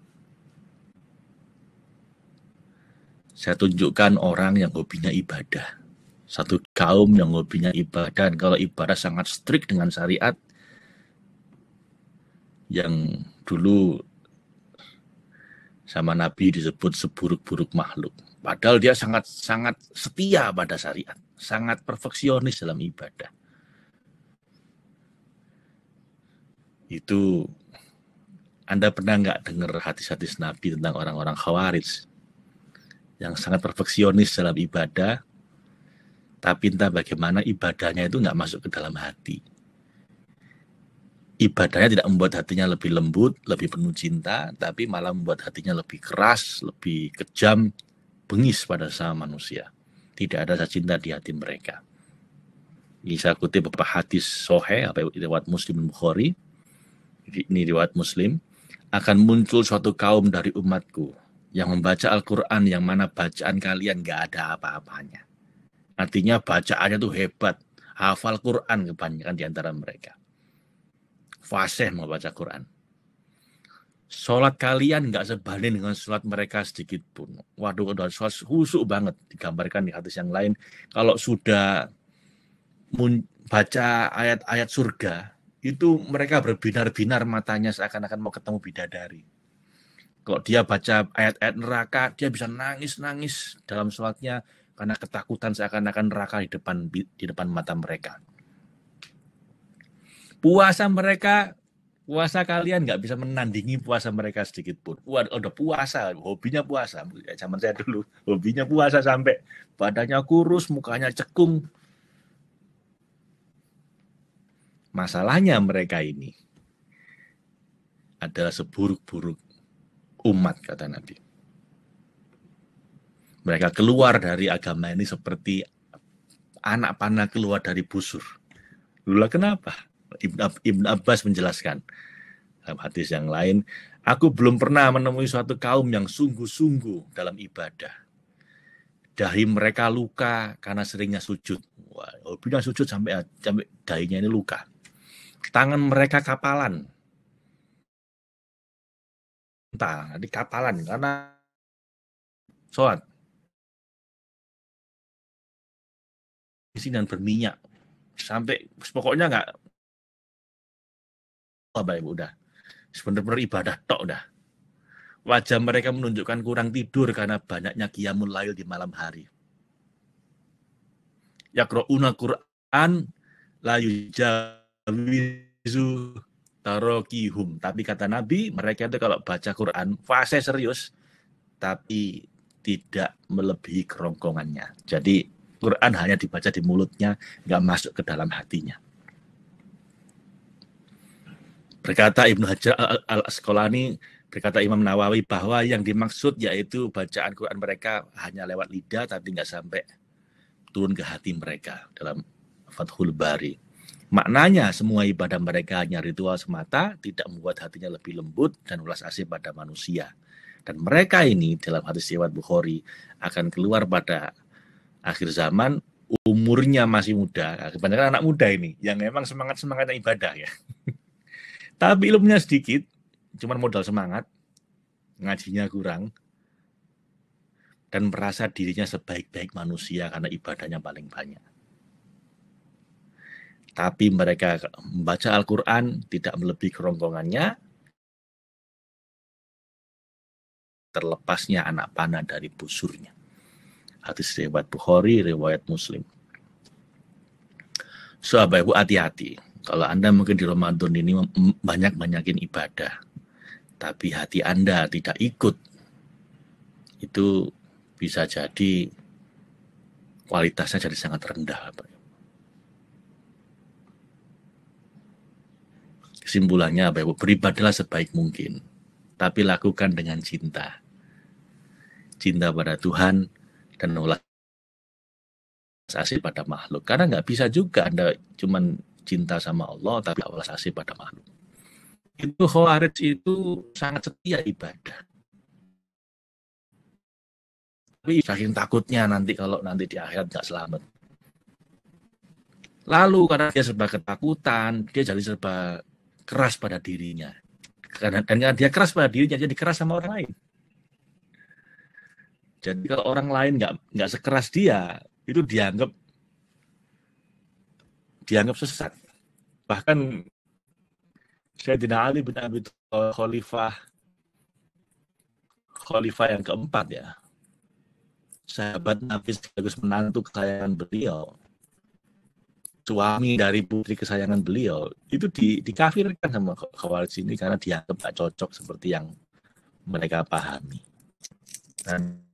Saya tunjukkan orang yang hobinya ibadah. Satu kaum yang hobinya ibadah, dan kalau ibadah sangat strict dengan syariat, yang dulu sama Nabi disebut seburuk-buruk makhluk. Padahal dia sangat setia pada syariat, sangat perfeksionis dalam ibadah. Itu Anda pernah nggak dengar hadis-hadis Nabi tentang orang-orang Khawarij yang sangat perfeksionis dalam ibadah, tapi entah bagaimana ibadahnya itu nggak masuk ke dalam hati. Ibadahnya tidak membuat hatinya lebih lembut, lebih penuh cinta, tapi malah membuat hatinya lebih keras, lebih kejam, bengis pada sama manusia. Tidak ada rasa cinta di hati mereka. Ini saya kutip beberapa hadis sahih, riwayat Muslim Bukhari. Ini riwayat Muslim. Akan muncul suatu kaum dari umatku yang membaca Al-Quran yang mana bacaan kalian nggak ada apa-apanya. Artinya bacaannya tuh hebat, hafal Quran kebanyakan di antara mereka. Fasih membaca Quran. Sholat kalian nggak sebanding dengan sholat mereka sedikit pun. Waduh, sholat khusyuk banget. Digambarkan di hadis yang lain. Kalau sudah baca ayat-ayat surga, itu mereka berbinar-binar matanya seakan-akan mau ketemu bidadari. Kalau dia baca ayat-ayat neraka, dia bisa nangis-nangis dalam sholatnya karena ketakutan seakan-akan neraka di depan mata mereka. Puasa kalian nggak bisa menandingi puasa mereka sedikit pun. Udah puasa, hobinya puasa. Zaman saya dulu, hobinya puasa sampai badannya kurus, mukanya cekung. Masalahnya mereka ini adalah seburuk-buruk umat, kata Nabi. Mereka keluar dari agama ini seperti anak panah keluar dari busur. Lalu kenapa? Ibn Abbas menjelaskan dalam hadis yang lain, aku belum pernah menemui suatu kaum yang sungguh-sungguh dalam ibadah. Dahi mereka luka karena seringnya sujud. Wah, hobinya sujud sampai dahinya ini luka. Tangan mereka kapalan. Entah, di kapalan karena sholat. Isi dan berminyak. Sampai pokoknya nggak Bapak Ibu udah. Sebenarnya ibadah tok udah. Wajah mereka menunjukkan kurang tidur karena banyaknya qiyamul lail di malam hari. Yaqra'una Qur'an la yujawizu tarokihum. Tapi kata Nabi, mereka itu kalau baca Quran fase serius, tapi tidak melebihi kerongkongannya. Jadi Quran hanya dibaca di mulutnya, nggak masuk ke dalam hatinya. Berkata Ibnu Hajar al-Asqalani, berkata Imam Nawawi bahwa yang dimaksud yaitu bacaan Quran mereka hanya lewat lidah, tapi nggak sampai turun ke hati mereka dalam Fathul Bari. Maknanya semua ibadah mereka hanya ritual semata, tidak membuat hatinya lebih lembut dan ulas asih pada manusia. Dan mereka ini dalam hadis riwayat Bukhari akan keluar pada akhir zaman, umurnya masih muda. Kebanyakan anak muda ini yang memang semangatnya ibadah ya. Tapi ilmunya sedikit, cuma modal semangat, ngajinya kurang, dan merasa dirinya sebaik-baik manusia karena ibadahnya paling banyak. Tapi mereka membaca Al-Quran tidak melebihi kerongkongannya, terlepasnya anak panah dari busurnya. Hadis riwayat Bukhari, riwayat Muslim. Bapak Ibu hati-hati. Kalau Anda mungkin di Ramadan ini banyak-banyakin ibadah, tapi hati Anda tidak ikut, itu bisa jadi kualitasnya jadi sangat rendah. Kesimpulannya, Bapak Ibu, beribadahlah sebaik mungkin, tapi lakukan dengan cinta. Cinta pada Tuhan dan ulas asih pada makhluk. Karena nggak bisa juga Anda cuman cinta sama Allah, tapi ulas asih pada makhluk. Itu Khawarij itu sangat setia ibadah. Tapi saking takutnya nanti kalau nanti di akhirat nggak selamat. Lalu karena dia serba ketakutan, dia jadi serba keras pada dirinya. Dan karena dia keras pada dirinya, jadi keras sama orang lain. Jadi kalau orang lain nggak sekeras dia, itu dianggap sesat. Bahkan Sayyidina Ali bin Abi Thalib khalifah yang keempat ya, sahabat Nabi sekaligus menantu kesayangan beliau, suami dari putri kesayangan beliau, itu dikafirkan sama Khawarij ini karena dianggap tak cocok seperti yang mereka pahami. Dan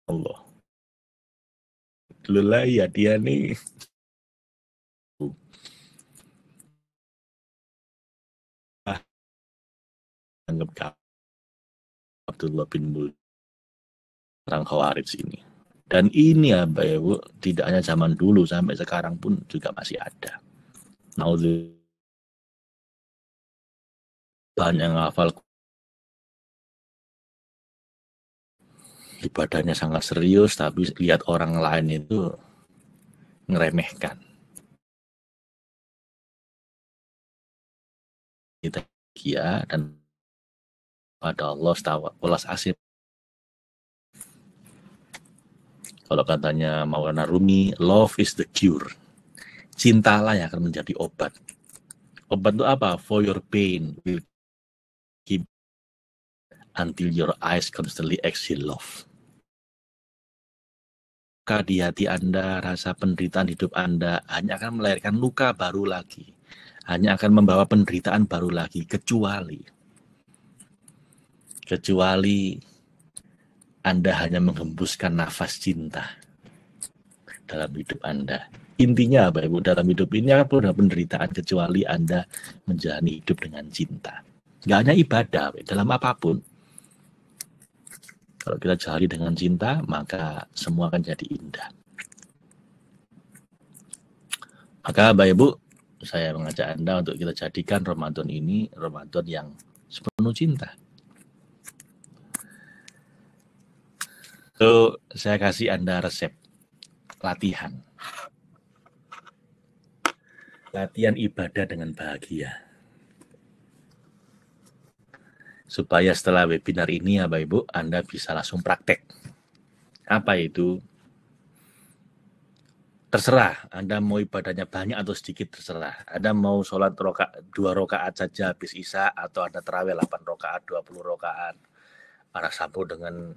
Allah, dulu ya dia nih anggap Abdullah bin Mul orang Khawarij ini. Dan ini ya Bapak Ibu, tidak hanya zaman dulu, sampai sekarang pun juga masih ada. Naudzubillah, banyak ngafal, ibadahnya sangat serius, tapi lihat orang lain itu ngeremehkan. Kita dia dan pada Allah ulas asih. Kalau katanya Maulana Rumi, love is the cure. Cintalah yang akan menjadi obat. Obat itu apa? For your pain will keep until your eyes constantly exhale love. Luka di hati Anda, rasa penderitaan hidup Anda hanya akan melahirkan luka baru lagi. Hanya akan membawa penderitaan baru lagi, kecuali Anda hanya menghembuskan nafas cinta dalam hidup Anda. Intinya Bapak Ibu, dalam hidup ini akan perlu ada penderitaan kecuali Anda menjalani hidup dengan cinta. Nggak hanya ibadah, dalam apapun. Kalau kita jalani dengan cinta, maka semua akan jadi indah. Maka Bapak Ibu, saya mengajak Anda untuk kita jadikan Ramadan ini Ramadan yang sepenuh cinta. So, saya kasih Anda resep latihan. Latihan ibadah dengan bahagia. Supaya setelah webinar ini ya Bapak Ibu, Anda bisa langsung praktek. Apa itu? Terserah, Anda mau ibadahnya banyak atau sedikit terserah. Anda mau sholat 2 rakaat saja habis Isya, atau Anda terawih 8 rakaat, 20 rakaat. Anda sambung dengan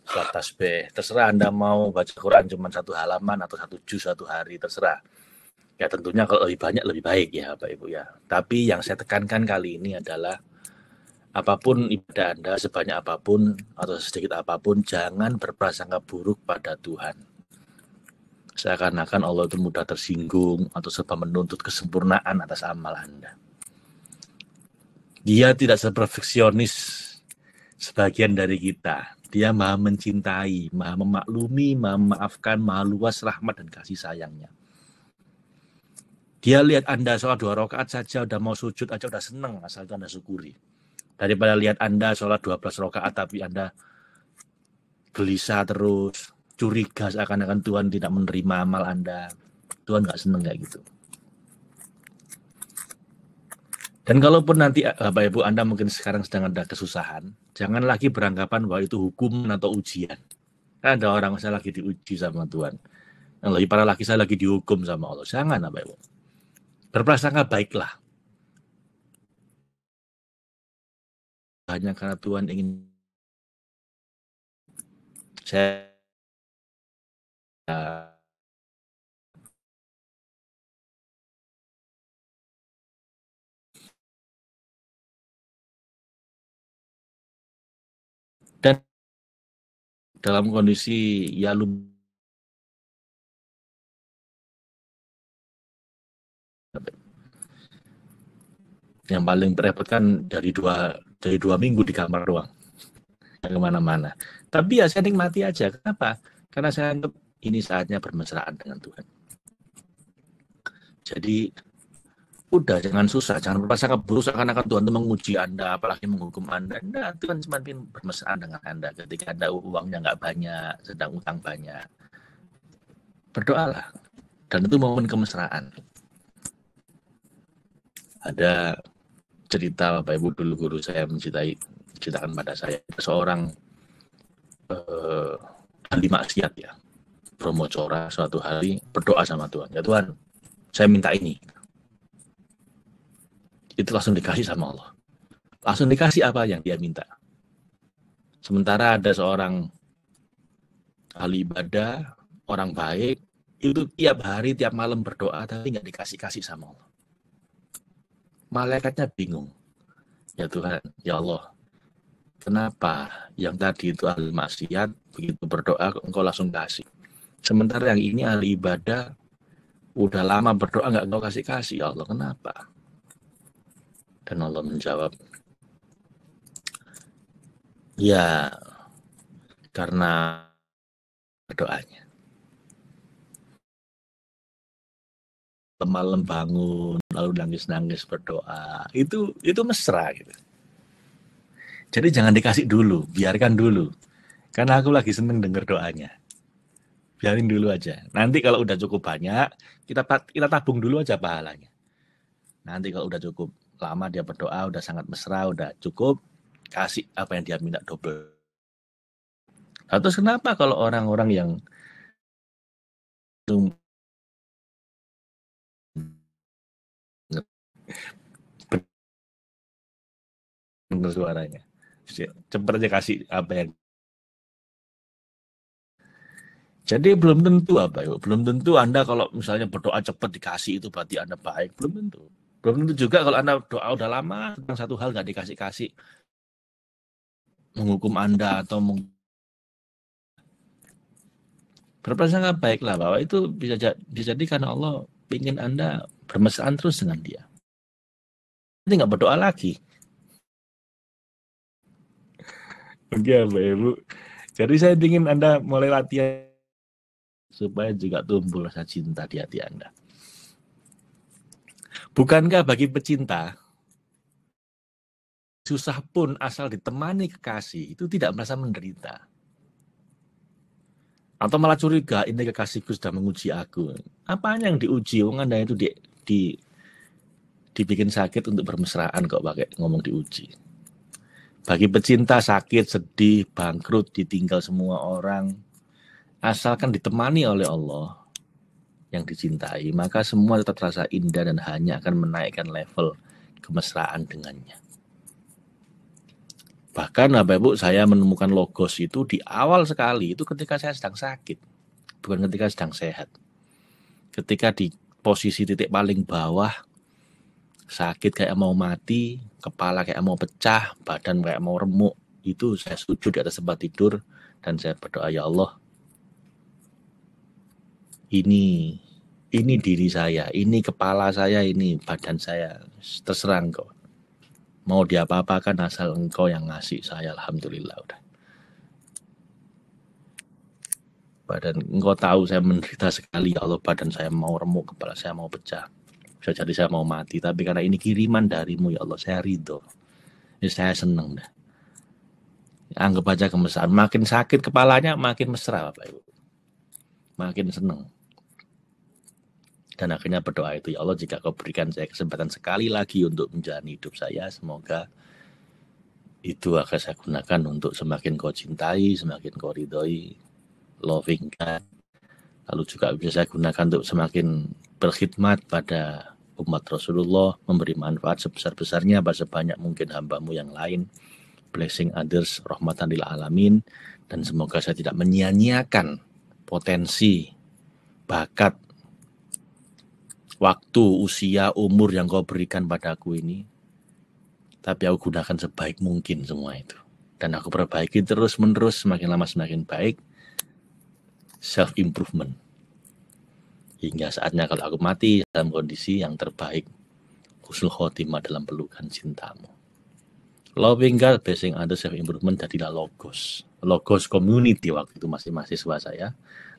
sholat tasbih. Terserah Anda mau baca Quran cuma 1 halaman atau 1 juz 1 hari, terserah. Ya tentunya kalau lebih banyak lebih baik ya Bapak Ibu ya. Tapi yang saya tekankan kali ini adalah apapun ibadah Anda, sebanyak apapun atau sedikit apapun, jangan berprasangka buruk pada Tuhan. Seakan-akan Allah itu mudah tersinggung atau serba menuntut kesempurnaan atas amal Anda. Dia tidak seperfeksionis sebagian dari kita. Dia maha mencintai, maha memaklumi, maha memaafkan, maha luas rahmat dan kasih sayangnya. Dia lihat Anda sholat 2 rakaat saja, udah mau sujud aja udah seneng, asal itu Anda syukuri. Daripada lihat Anda sholat 12 rakaat tapi Anda gelisah terus, curiga seakan-akan Tuhan tidak menerima amal Anda. Tuhan nggak seneng kayak gitu. Dan kalaupun nanti Bapak Ibu Anda mungkin sekarang sedang ada kesusahan, jangan lagi beranggapan bahwa itu hukum atau ujian. Ada orang saya lagi diuji sama Tuhan. Yang lebih parah lagi saya lagi dihukum sama Allah. Jangan Bapak Ibu. Berprasangka baiklah. Hanya karena Tuhan ingin saya dan dalam kondisi ya yang paling repot kan dari dua minggu di kamar doang, nggak kemana-mana. Tapi ya saya nikmati aja. Kenapa? Karena saya anggap ini saatnya bermesraan dengan Tuhan. Jadi udah jangan susah, jangan berprasangka buruk seakan-akan Tuhan itu menguji Anda, apalagi menghukum Anda. Nah, Tuhan cuma ingin bermesraan dengan Anda ketika Anda uangnya nggak banyak, sedang utang banyak. Berdoalah, dan itu momen kemesraan. Ada cerita Bapak Ibu dulu guru saya menceritakan pada saya, seorang ahli maksiat ya, Brahmacora suatu hari berdoa sama Tuhan, ya Tuhan, saya minta ini. Itu langsung dikasih sama Allah. Langsung dikasih apa yang dia minta. Sementara ada seorang ahli ibadah, orang baik, itu tiap hari, tiap malam berdoa, tapi nggak dikasih-kasih sama Allah. Malaikatnya bingung. Ya Tuhan, ya Allah, kenapa yang tadi itu ahli maksiat, begitu berdoa, engkau langsung kasih. Sementara yang ini ahli ibadah, udah lama berdoa nggak engkau kasih-kasih, ya Allah, kenapa? Dan Allah menjawab, ya karena berdoanya. Malam bangun, lalu nangis-nangis berdoa, itu mesra gitu. Jadi jangan dikasih dulu, biarkan dulu. Karena aku lagi seneng denger doanya. Biarin dulu aja. Nanti kalau udah cukup banyak, kita tabung dulu aja pahalanya. Nanti kalau udah cukup lama dia berdoa, udah sangat mesra, udah cukup, kasih apa yang dia minta double. Nah, terus kenapa kalau orang-orang yang dengar suaranya, cepet aja kasih apa yang. Jadi belum tentu apa ya, belum tentu Anda kalau misalnya berdoa cepat dikasih itu berarti Anda baik, belum tentu. Belum tentu juga kalau Anda doa udah lama tentang satu hal nggak dikasih-kasih, menghukum Anda atau berprasangka baiklah bahwa itu bisa jadi karena Allah ingin Anda bermesraan terus dengan dia. Nanti nggak berdoa lagi. Oke Bapak Ibu. Jadi saya ingin Anda mulai latihan supaya juga tumbuh rasa cinta di hati Anda. Bukankah bagi pecinta, susah pun asal ditemani kekasih itu tidak merasa menderita. Atau malah curiga, ini kekasihku sudah menguji aku. Apanya yang diuji? Wong Anda itu dibikin sakit untuk bermesraan kok pakai ngomong diuji. Bagi pecinta sakit, sedih, bangkrut, ditinggal semua orang, asalkan ditemani oleh Allah yang dicintai, maka semua tetap terasa indah dan hanya akan menaikkan level kemesraan dengannya. Bahkan Bapak Ibu, saya menemukan logos itu di awal sekali, itu ketika saya sedang sakit, bukan ketika sedang sehat. Ketika di posisi titik paling bawah, sakit kayak mau mati, kepala kayak mau pecah, badan kayak mau remuk, itu saya sujud di atas tempat tidur dan saya berdoa, ya Allah, ini diri saya, ini kepala saya, ini badan saya, terserah Engkau. Mau diapa-apakan asal Engkau yang ngasih saya, alhamdulillah udah. Badan Engkau tahu saya menderita sekali, ya Allah, badan saya mau remuk, kepala saya mau pecah. Bisa jadi saya mau mati, tapi karena ini kiriman darimu, ya Allah, saya ridho. Ini saya senang dah. Anggap aja kemesraan. Makin sakit kepalanya, makin mesra Bapak Ibu. Makin senang. Dan akhirnya berdoa itu, ya Allah, jika Kau berikan saya kesempatan sekali lagi untuk menjalani hidup saya, semoga itu akan saya gunakan untuk semakin Kau cintai, semakin Kau ridhoi, loving God. Lalu juga bisa saya gunakan untuk semakin berkhidmat pada umat Rasulullah, memberi manfaat sebesar-besarnya pada sebanyak mungkin hamba-Mu yang lain, blessing others, rahmatan lil alamin, dan semoga saya tidak menyia-nyiakan potensi, bakat, waktu, usia, umur yang Kau berikan padaku ini, tapi aku gunakan sebaik mungkin semua itu. Dan aku perbaiki terus-menerus, semakin lama semakin baik, self-improvement. Hingga saatnya kalau aku mati dalam kondisi yang terbaik, husnul khotimah dalam pelukan cintamu. Loving God, blessing others, self-improvement jadilah logos. Logos community waktu itu masih mahasiswa saya.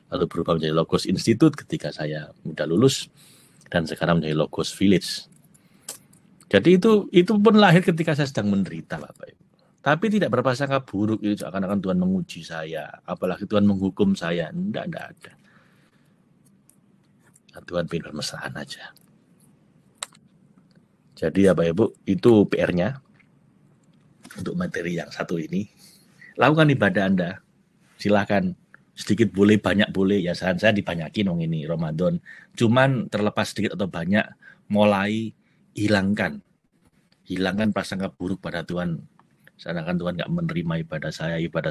Lalu berubah menjadi logos institute ketika saya udah lulus. Dan sekarang menjadi logos village. Jadi itu pun lahir ketika saya sedang menderita, Bapak Ibu. Tapi tidak berprasangka buruk itu akan Tuhan menguji saya, apalagi Tuhan menghukum saya. Enggak ada. Nah, Tuhan ingin bermesraan aja. Jadi Bapak Ibu, itu PR-nya untuk materi yang satu ini. Lakukan ibadah Anda. Silakan. Sedikit boleh, banyak boleh. Ya saran saya dibanyakin dong ini Ramadan. Cuman terlepas sedikit atau banyak, mulai hilangkan prasangka buruk pada Tuhan. Seakan Tuhan nggak menerima ibadah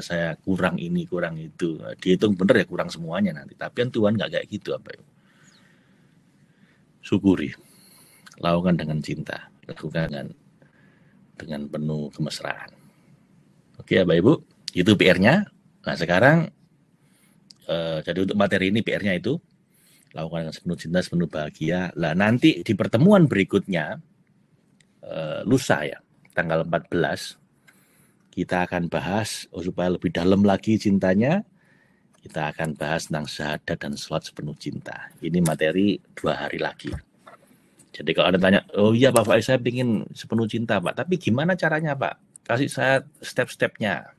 saya kurang ini, kurang itu. Dihitung bener ya kurang semuanya nanti. Tapi kan Tuhan nggak kayak gitu, apa ya? Syukuri, lakukan dengan cinta, lakukan dengan penuh kemesraan. Oke, Bapak Ibu, itu PR-nya. Nah sekarang, jadi untuk materi ini PR-nya itu lakukan dengan sepenuh cinta, sepenuh bahagia. Lah nanti di pertemuan berikutnya, lusa ya, tanggal 14, kita akan bahas supaya lebih dalam lagi cintanya. Kita akan bahas tentang syahadat dan sholat sepenuh cinta. Ini materi 2 hari lagi. Jadi kalau Anda tanya, oh iya Pak Faiz, saya ingin sepenuh cinta Pak, tapi gimana caranya Pak? Kasih saya step-stepnya.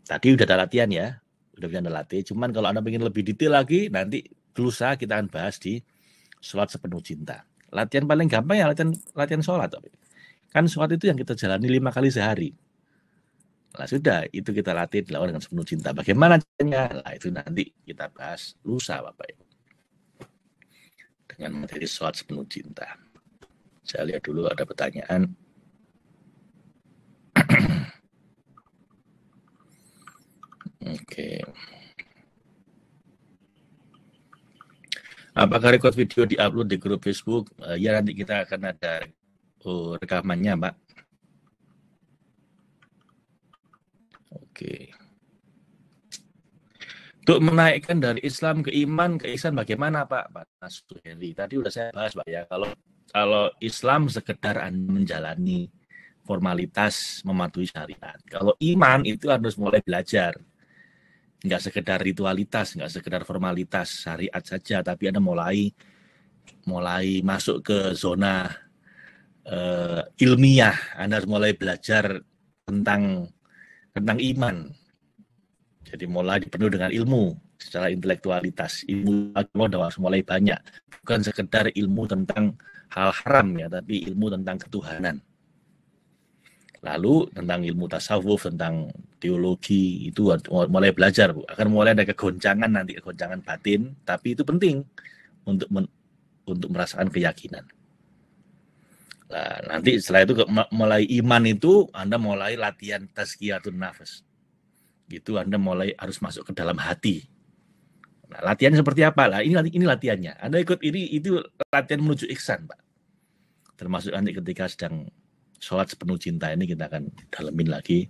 Tadi udah ada latihan ya, udah bisa Anda latih. Cuman kalau Anda ingin lebih detail lagi, nanti lusa kita akan bahas di sholat sepenuh cinta. Latihan paling gampang ya latihan sholat. Kan sholat itu yang kita jalani 5 kali sehari. Nah sudah, itu kita latih dilakukan dengan sepenuh cinta. Bagaimana caranya? Nah itu nanti kita bahas lusa Bapak Ibu. Dengan materi sholat sepenuh cinta. Saya lihat dulu ada pertanyaan. Oke. Apakah record video diupload di grup Facebook? Ya nanti kita akan ada rekamannya Pak. Oke. Untuk menaikkan dari Islam ke iman ke ihsan bagaimana Pak Nasuheri? Tadi udah saya bahas Pak ya. Kalau Islam sekedar menjalani formalitas mematuhi syariat. Kalau iman itu harus mulai belajar. Nggak sekedar ritualitas, nggak sekedar formalitas syariat saja, tapi Anda mulai masuk ke zona ilmiah. Anda harus mulai belajar tentang iman. Jadi mulai dipenuhi dengan ilmu. secara intelektualitas. Ilmu agama sudah mulai banyak, bukan sekedar ilmu tentang hal haram ya, tapi ilmu tentang ketuhanan. Lalu tentang ilmu tasawuf, tentang teologi itu mulai belajar, Bu. Akan mulai ada kegoncangan nanti, kegoncangan batin, tapi itu penting untuk merasakan keyakinan. Nah, nanti setelah itu mulai iman itu Anda mulai latihan tazkiyatun nafas. Itu Anda mulai harus masuk ke dalam hati. Nah, latihan seperti apa lah? Ini latihannya. Anda ikut ini, itu latihan menuju ihsan, Pak. Termasuk nanti ketika sedang sholat sepenuh cinta ini kita akan dalemin lagi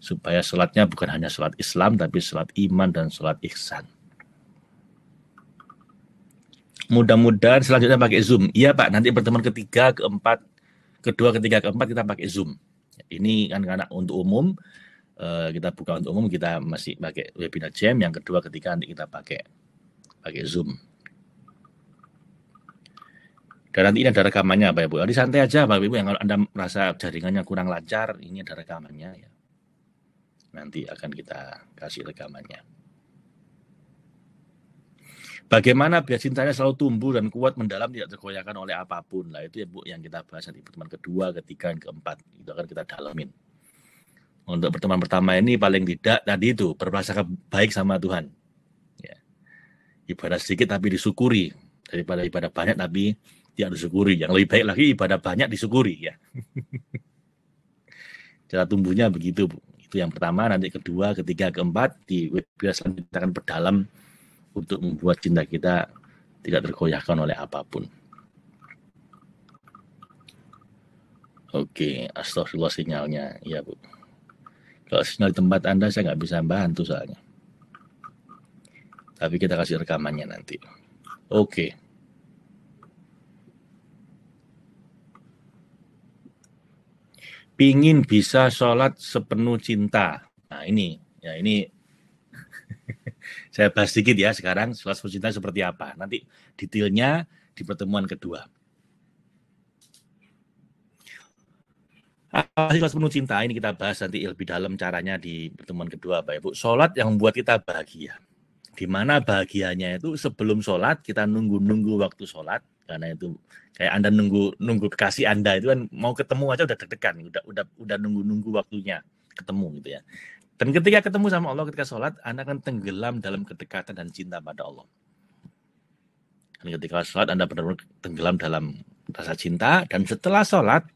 supaya sholatnya bukan hanya sholat Islam tapi sholat iman dan sholat ihsan. Mudah-mudahan selanjutnya pakai Zoom. Iya Pak, nanti pertemuan ketiga, keempat, kedua, ketiga, keempat kita pakai Zoom. Ini kan karena untuk umum, kita buka untuk umum, kita masih pakai webinar jam. Yang kedua, ketiga nanti kita pakai Zoom. Dan nanti ini ada rekamannya Bapak Ibu. Jadi santai aja Bapak Ibu, yang kalau Anda merasa jaringannya kurang lancar, ini ada rekamannya ya. Nanti akan kita kasih rekamannya. Bagaimana biar cintanya selalu tumbuh dan kuat mendalam, tidak tergoyahkan oleh apapun. Lah itu ya Bu yang kita bahas di pertemuan kedua, ketiga, dan keempat. Itu akan kita dalamin. Untuk pertemuan pertama ini paling tidak tadi itu berprasangka baik sama Tuhan. Ya. Ibadah sedikit tapi disyukuri, daripada ibadah banyak tapi tidak disyukuri. Yang lebih baik lagi ibadah banyak disyukuri ya. Cara tumbuhnya begitu Bu. Itu yang pertama, nanti kedua, ketiga, keempat di webinar selanjutnya kita akan berdalam untuk membuat cinta kita tidak tergoyahkan oleh apapun. Oke, astagfirullah sinyalnya, ya Bu. Kalau sinyal di tempat Anda saya nggak bisa bantu soalnya. Tapi kita kasih rekamannya nanti. Oke. Pingin bisa sholat sepenuh cinta. Nah ini saya bahas sedikit ya sekarang, sholat sepenuh cinta seperti apa. Nanti detailnya di pertemuan kedua. Sholat sepenuh cinta ini kita bahas nanti lebih dalam caranya di pertemuan kedua Bapak Ibu. Sholat yang membuat kita bahagia. Di mana bahagianya itu sebelum sholat kita nunggu waktu sholat, karena itu kayak Anda nunggu kekasih Anda itu kan mau ketemu aja udah deg-degan, udah nunggu waktunya ketemu gitu ya. Dan ketika ketemu sama Allah ketika sholat, Anda akan tenggelam dalam kedekatan dan cinta pada Allah. Dan ketika sholat Anda benar-benar tenggelam dalam rasa cinta, dan setelah sholat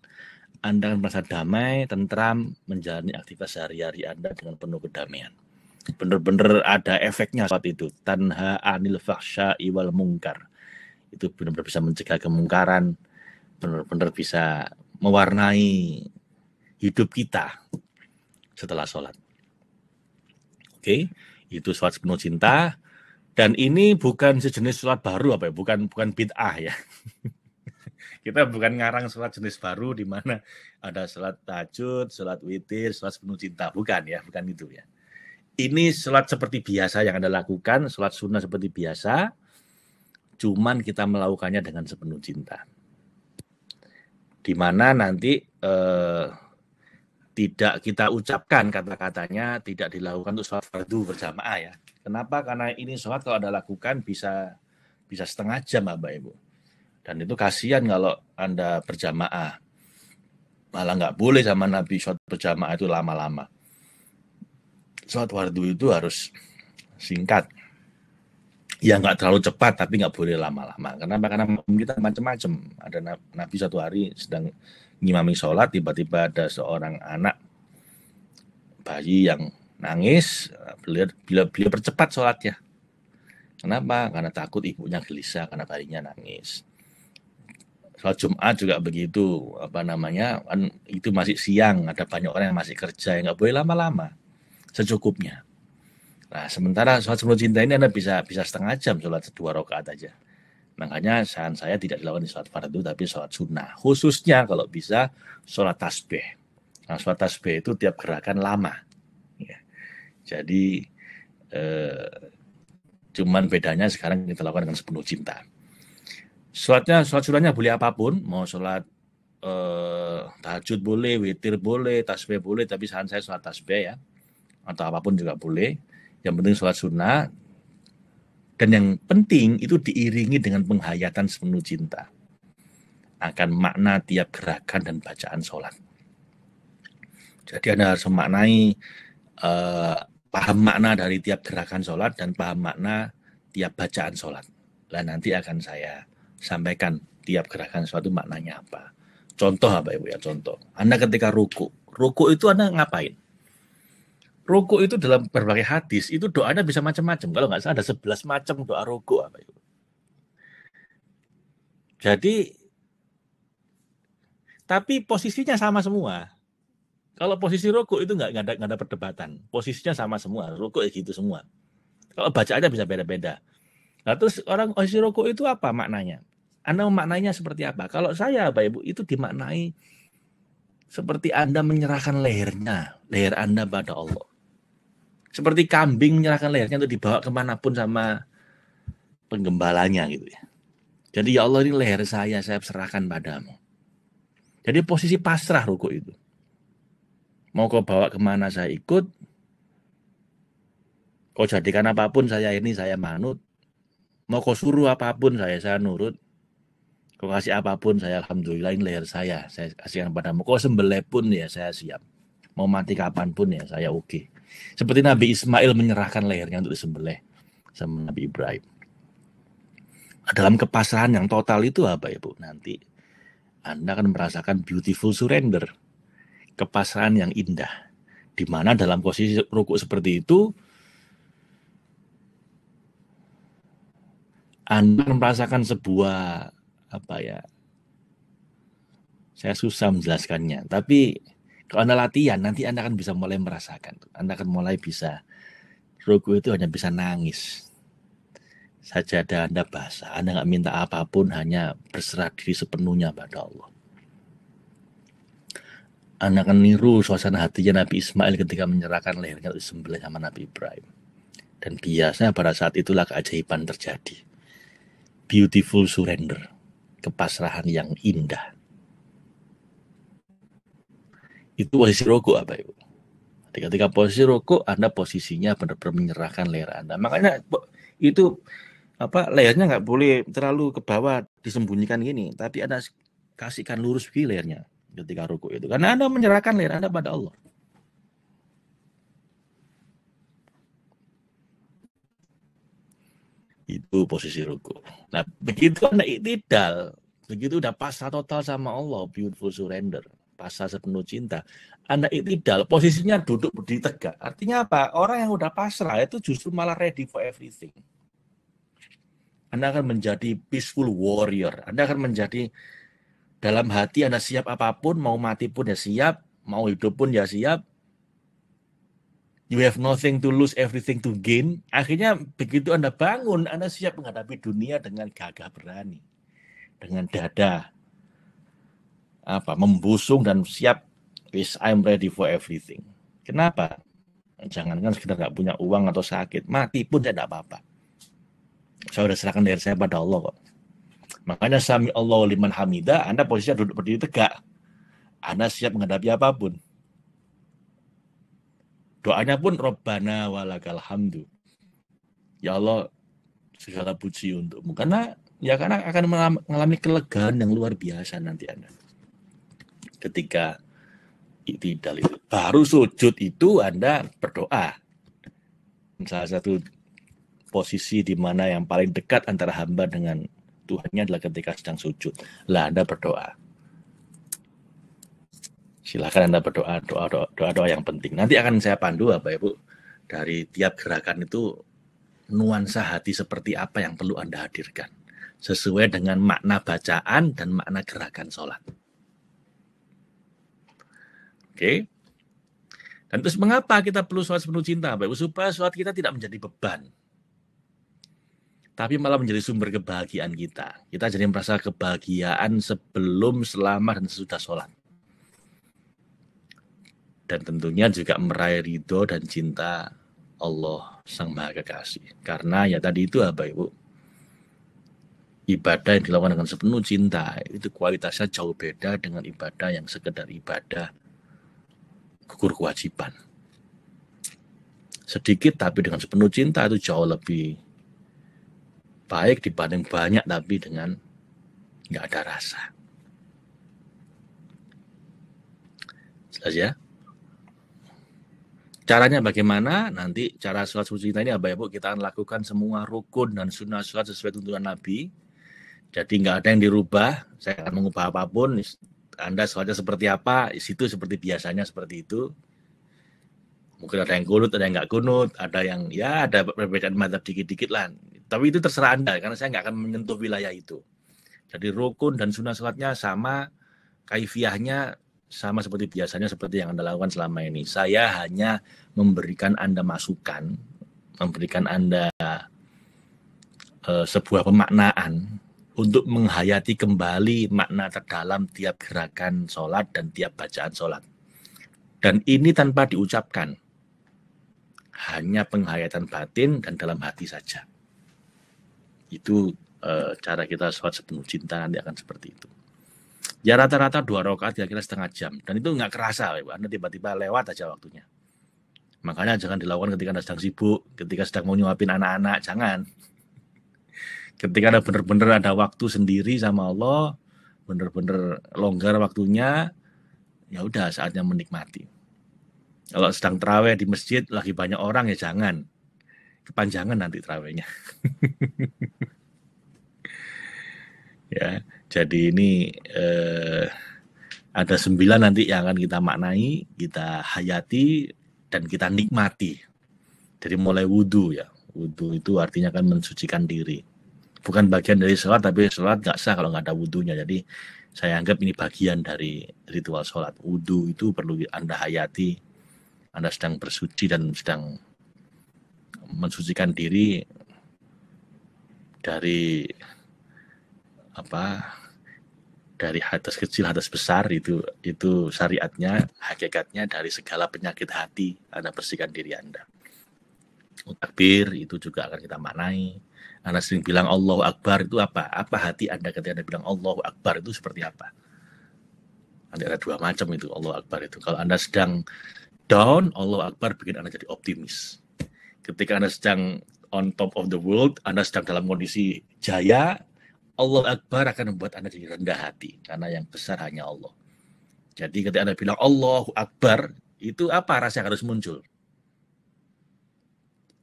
Anda akan merasa damai, tentram, menjalani aktivitas sehari-hari Anda dengan penuh kedamaian. Benar-benar ada efeknya sholat itu. Tanha anil fahsya'i wal mungkar. Itu benar-benar bisa mencegah kemungkaran, benar-benar bisa mewarnai hidup kita setelah sholat. Oke, itu sholat sepenuh cinta. Dan ini bukan sejenis sholat baru apa ya? Bukan bid'ah ya. Kita bukan ngarang sholat jenis baru di mana ada sholat tahajud, sholat witir, sholat sepenuh cinta. Bukan ya, bukan itu ya. Ini sholat seperti biasa yang Anda lakukan, sholat sunnah seperti biasa, cuman kita melakukannya dengan sepenuh cinta. Di mana nanti tidak kita ucapkan kata-katanya, tidak dilakukan untuk sholat fardu berjamaah ya. Kenapa? Karena ini sholat kalau Anda lakukan bisa setengah jam Bapak Ibu. Dan itu kasihan kalau Anda berjamaah. Malah nggak boleh sama Nabi sholat berjamaah itu lama-lama. Sholat fardu itu harus singkat. Ya nggak terlalu cepat, tapi nggak boleh lama-lama. Kenapa? Karena kita macam-macam. Ada Nabi satu hari sedang ngimami sholat, tiba-tiba ada seorang anak bayi yang nangis. Beliau percepat sholatnya. Kenapa? Karena takut ibunya gelisah karena bayinya nangis. Sholat Jumat juga begitu. Itu masih siang, ada banyak orang yang masih kerja, nggak boleh lama-lama. Secukupnya. Nah, sementara sholat sebelum cinta ini Anda bisa setengah jam sholat 2 rakaat aja. Makanya saran saya tidak dilakukan di sholat fardu tapi sholat sunnah. Khususnya kalau bisa sholat tasbih. Nah, sholat tasbih itu tiap gerakan lama. Ya. Jadi cuman bedanya sekarang kita lakukan dengan sepenuh cinta. Sholat sunnahnya boleh apapun, mau sholat tahajud boleh, witir boleh, tasbih boleh, tapi saran saya sholat tasbih ya. Atau apapun juga boleh. Yang penting sholat sunnah Dan yang penting itu diiringi dengan penghayatan sepenuh cinta akan makna tiap gerakan dan bacaan sholat. Jadi Anda harus memaknai paham makna dari tiap gerakan sholat dan paham makna tiap bacaan sholat. Dan nanti akan saya sampaikan tiap gerakan sholat itu maknanya apa. Contoh apa Ibu ya, contoh. Anda ketika ruku itu Anda ngapain? Ruku itu dalam berbagai hadis, itu doanya bisa macam-macam. Kalau nggak salah ada 11 macam doa ruku apa Ibu. Jadi, tapi posisinya sama semua. Kalau posisi ruku itu nggak ada perdebatan. Posisinya sama semua, ruku ya gitu semua. Kalau bacaannya bisa beda-beda. Nah, terus orang posisi ruku itu apa maknanya? Anda memaknainya seperti apa? Kalau saya, Bapak Ibu, itu dimaknai seperti Anda menyerahkan leher Anda pada Allah. Seperti kambing menyerahkan lehernya untuk dibawa kemanapun sama penggembalanya gitu ya. Jadi ya Allah, ini leher saya serahkan padamu. Jadi posisi pasrah ruku itu. Mau kau bawa kemana saya ikut. Kau jadikan apapun saya manut. Mau kau suruh apapun saya nurut. Kau kasih apapun saya alhamdulillah, ini leher saya kasihkan padamu. Kau sembelih pun ya saya siap. Mau mati kapanpun ya saya oke. Seperti Nabi Ismail menyerahkan lehernya untuk disembelih sama Nabi Ibrahim. Dalam kepasrahan yang total itu apa ya Bu? Nanti Anda akan merasakan beautiful surrender. Kepasrahan yang indah. Di mana dalam posisi ruku seperti itu Anda akan merasakan sebuah apa ya? Saya susah menjelaskannya, tapi kalau Anda latihan, nanti Anda akan bisa mulai merasakan. Anda akan mulai bisa, ruku itu hanya bisa nangis. Sajadah Anda basah, Anda nggak minta apapun, hanya berserah diri sepenuhnya pada Allah. Anda akan niru suasana hatinya Nabi Ismail ketika menyerahkan lehernya untuk disembelih sama Nabi Ibrahim. Dan biasanya pada saat itulah keajaiban terjadi. Beautiful surrender, kepasrahan yang indah. Itu posisi ruku apa Ibu? Ketika posisi ruku, Anda posisinya benar-benar menyerahkan leher Anda. Makanya itu lehernya nggak boleh terlalu ke bawah disembunyikan gini, tapi Anda kasihkan lurus begini lehernya ketika ruku itu. Karena Anda menyerahkan leher Anda pada Allah. Itu posisi ruku. Nah, begitu Anda iktidal, begitu udah pasrah total sama Allah, beautiful surrender, pasrah sepenuh cinta, Anda iktidal, posisinya duduk berdiri tegak. Artinya apa? Orang yang udah pasrah itu justru malah ready for everything. Anda akan menjadi peaceful warrior. Anda akan menjadi dalam hati Anda siap apapun, mau mati pun ya siap, mau hidup pun ya siap. You have nothing to lose, everything to gain. Akhirnya begitu Anda bangun, Anda siap menghadapi dunia dengan gagah berani. Dengan dada membusung dan siap. Yes, I'm ready for everything. Kenapa? Jangankan sekedar nggak punya uang atau sakit, mati pun saya tidak apa-apa. Saya sudah serahkan diri saya pada Allah kok. Makanya sami Allahu liman hamidah, Anda posisinya duduk berdiri tegak. Anda siap menghadapi apapun. Doanya pun Rabbana walakal hamdu. Ya Allah, segala puji untukmu. Karena akan mengalami kelegaan yang luar biasa nanti Anda. Ketika iktidal itu. Baru sujud itu Anda berdoa. Salah satu posisi di mana yang paling dekat antara hamba dengan Tuhannya adalah ketika sedang sujud. Lah Anda berdoa. Silakan Anda berdoa, doa yang penting. Nanti akan saya pandu Bapak Ibu dari tiap gerakan itu nuansa hati seperti apa yang perlu Anda hadirkan sesuai dengan makna bacaan dan makna gerakan sholat. Oke. Dan terus mengapa kita perlu sholat sepenuh cinta Bapak Ibu? Supaya sholat kita tidak menjadi beban, tapi malah menjadi sumber kebahagiaan kita. Kita jadi merasa kebahagiaan sebelum, selama, dan sesudah sholat. Dan tentunya juga meraih ridho dan cinta Allah Sang Maha Kekasih. Karena ya tadi itu Bapak Ibu, ibadah yang dilakukan dengan sepenuh cinta itu kualitasnya jauh beda dengan ibadah yang sekedar ibadah gugur kewajiban. Sedikit tapi dengan sepenuh cinta itu jauh lebih baik dibanding banyak tapi dengan nggak ada rasa. Jelas ya? Caranya bagaimana? Nanti cara sholat suci kita ini Bapak Ibu kita akan lakukan semua rukun dan sunnah sholat sesuai tuntunan Nabi. Jadi nggak ada yang dirubah. Saya akan mengubah apapun. Anda sholatnya seperti apa? Situ seperti biasanya seperti itu. Mungkin ada yang kunut, ada yang nggak kunut, ada yang ya ada perbedaan madzhab dikit-dikit lah. Tapi itu terserah Anda karena saya nggak akan menyentuh wilayah itu. Jadi rukun dan sunnah sholatnya sama, kaifiahnya sama seperti biasanya, seperti yang Anda lakukan selama ini. Saya hanya memberikan Anda masukan, memberikan Anda sebuah pemaknaan untuk menghayati kembali makna terdalam tiap gerakan sholat dan tiap bacaan sholat. Dan ini tanpa diucapkan, hanya penghayatan batin dan dalam hati saja. Itu cara kita sholat sepenuh cinta nanti akan seperti itu. Ya rata-rata 2 rakaat kira-kira setengah jam. Dan itu nggak kerasa, Anda tiba-tiba lewat aja waktunya. Makanya jangan dilakukan ketika Anda sedang sibuk, ketika sedang mau nyuapin anak-anak, jangan. Ketika Anda benar-benar ada waktu sendiri sama Allah, benar-benar longgar waktunya, ya udah saatnya menikmati. Kalau sedang tarawih di masjid, lagi banyak orang ya jangan. Kepanjangan nanti tarawihnya. Ya, jadi ini ada 9 nanti yang akan kita maknai, kita hayati, dan kita nikmati. Dari mulai wudhu ya. Wudhu itu artinya kan mensucikan diri. Bukan bagian dari sholat, tapi sholat nggak sah kalau nggak ada wudhunya. Jadi saya anggap ini bagian dari ritual sholat. Wudhu itu perlu Anda hayati. Anda sedang bersuci dan sedang mensucikan diri dari dari hadas kecil, hadas besar, itu syariatnya, hakikatnya dari segala penyakit hati Anda bersihkan diri Anda. Takbir itu juga akan kita maknai. Anda sering bilang Allahu Akbar itu apa? Apa hati Anda ketika Anda bilang Allahu Akbar itu seperti apa? Nanti ada 2 macam itu Allahu Akbar itu. Kalau Anda sedang down, Allahu Akbar bikin Anda jadi optimis. Ketika Anda sedang on top of the world, Anda sedang dalam kondisi jaya, Allahu Akbar akan membuat Anda jadi rendah hati, karena yang besar hanya Allah. Jadi ketika Anda bilang Allahu Akbar, itu apa rasa yang harus muncul?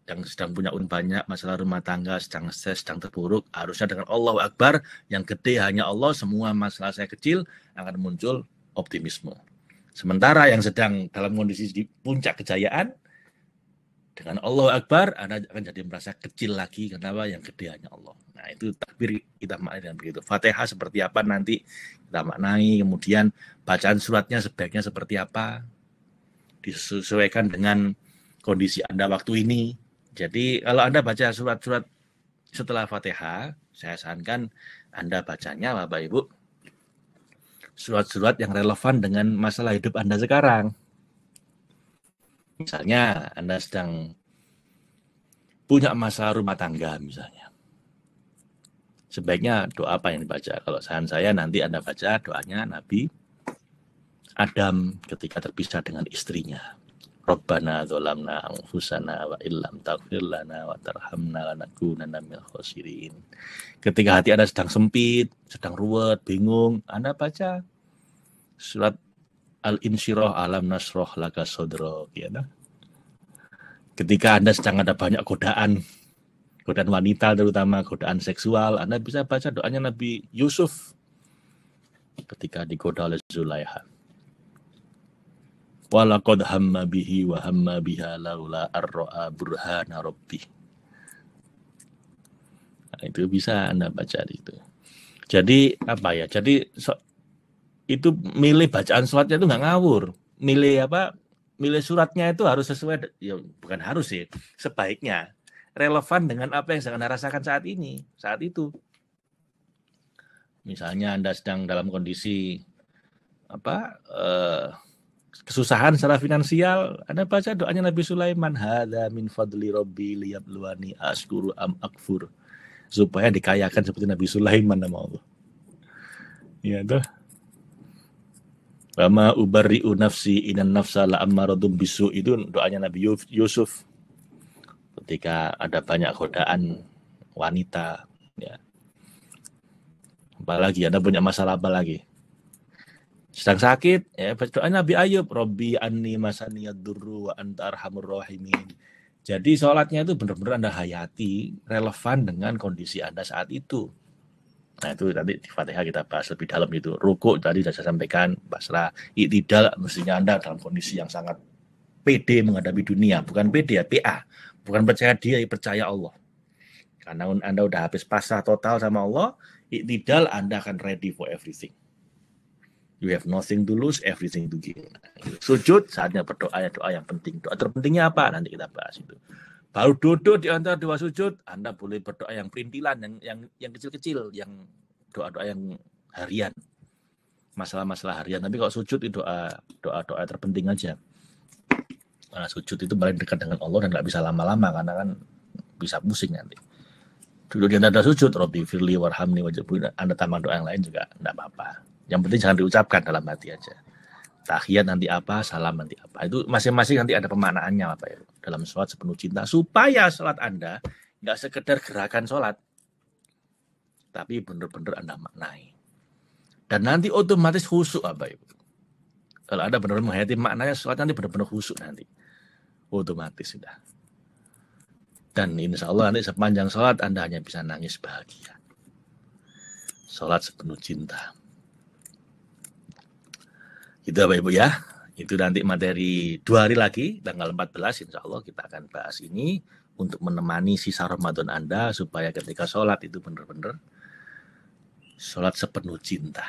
Yang sedang punya banyak masalah rumah tangga, sedang stres, sedang terpuruk, harusnya dengan Allahu Akbar, yang gede hanya Allah, semua masalah saya kecil, akan muncul optimisme. Sementara yang sedang dalam kondisi di puncak kejayaan, dengan Allahu Akbar, Anda akan jadi merasa kecil lagi. Kenapa? Yang gede hanya Allah. Nah, itu takbir kita maknai dengan begitu. Fatihah seperti apa nanti kita maknai. Kemudian bacaan suratnya sebaiknya seperti apa. Disesuaikan dengan kondisi Anda waktu ini. Jadi kalau Anda baca surat-surat setelah Fatihah, saya sarankan Anda bacanya, Bapak Ibu, surat-surat yang relevan dengan masalah hidup Anda sekarang. Misalnya Anda sedang punya masalah rumah tangga misalnya. Sebaiknya doa apa yang dibaca? Kalau saran saya nanti Anda baca doanya Nabi Adam ketika terpisah dengan istrinya. Rabbana dzalamna anfusana wa illam taghfir lana wa tarhamna lanakunanna minal khasirin. Ketika hati Anda sedang sempit, sedang ruwet, bingung, Anda baca surat Al-Insyirah alam nasroh laka sodro, ya nah? Ketika Anda sedang ada banyak godaan wanita, terutama godaan seksual, Anda bisa baca doanya Nabi Yusuf ketika digoda oleh Zulaiha. Walaqad hamma bihi wa hamma biha laula arra'a burhana rabbih. Nah, itu bisa Anda baca itu. Jadi apa ya? Jadi itu milih bacaan sholatnya itu nggak ngawur. Milih suratnya itu harus sesuai, ya bukan harus sih, sebaiknya relevan dengan apa yang sedang Anda rasakan saat itu. Misalnya Anda sedang dalam kondisi kesusahan secara finansial, Anda baca doanya Nabi Sulaiman, hadza min fadli rabbi liyabluwani ashkuru am akfur, supaya dikayakan seperti Nabi Sulaiman nama Allah. Ya tuh. Wama ubarri'u nafsi inan nafsa la'ammaradum bisu, itu doanya Nabi Yusuf ketika ada banyak godaan wanita, Ya. Apalagi Anda punya masalah apa lagi? Sedang sakit, ya berdoa Nabi Ayub, Robbi anni masaniyad durru wa anta arhamur rahimin. Jadi sholatnya itu benar-benar Anda hayati, relevan dengan kondisi Anda saat itu. Nah itu nanti di Fatihah kita bahas lebih dalam itu. Rukuk tadi sudah saya sampaikan, pasrah. Iktidal mestinya Anda dalam kondisi yang sangat pede menghadapi dunia. Bukan pede ya, PA. Bukan percaya dia, percaya Allah. Karena Anda udah habis pasrah total sama Allah, iktidal Anda akan ready for everything. You have nothing to lose, everything to gain. Sujud, saatnya berdoa, doa yang penting. Doa terpentingnya apa? Nanti kita bahas itu. Baru duduk di antara dua sujud, Anda boleh berdoa yang perintilan, yang kecil-kecil, yang doa-doa yang harian, masalah-masalah harian. Tapi kalau sujud itu doa terpenting aja. Nah, sujud itu paling dekat dengan Allah dan nggak bisa lama-lama karena kan bisa pusing nanti. Duduk di antara sujud, Robbi firli warhamni wajibun. Anda tambah doa yang lain juga nggak apa-apa. Yang penting jangan diucapkan dalam hati aja. Tahiyat nanti apa, salam nanti apa. Itu masing-masing nanti ada pemaknaannya apa ya. Dalam sholat sepenuh cinta. Supaya sholat Anda nggak sekedar gerakan sholat. Tapi benar-benar Anda maknai. Dan nanti otomatis khusyuk apa Ibu. Kalau Anda benar-benar menghayati maknanya, sholat nanti benar-benar khusyuk nanti. Otomatis sudah. Dan insya Allah nanti sepanjang sholat Anda hanya bisa nangis bahagia. Sholat sepenuh cinta. Itu Bapak Ibu ya. Itu nanti materi 2 hari lagi, tanggal 14 insya Allah kita akan bahas ini untuk menemani sisa Ramadan Anda supaya ketika sholat itu benar-benar sholat sepenuh cinta.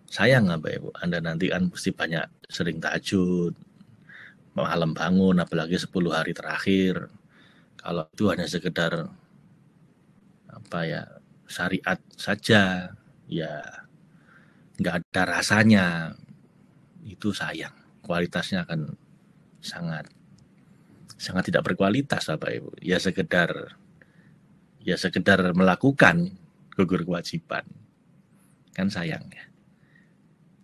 Sayang Bapak Ibu, Anda nanti kan pasti banyak sering tahajud, malam bangun, apalagi 10 hari terakhir. Kalau itu hanya sekedar syariat saja, ya nggak ada rasanya, itu sayang. Kualitasnya akan sangat tidak berkualitas Bapak Ibu. Ya sekedar melakukan gugur kewajiban. Kan sayang ya.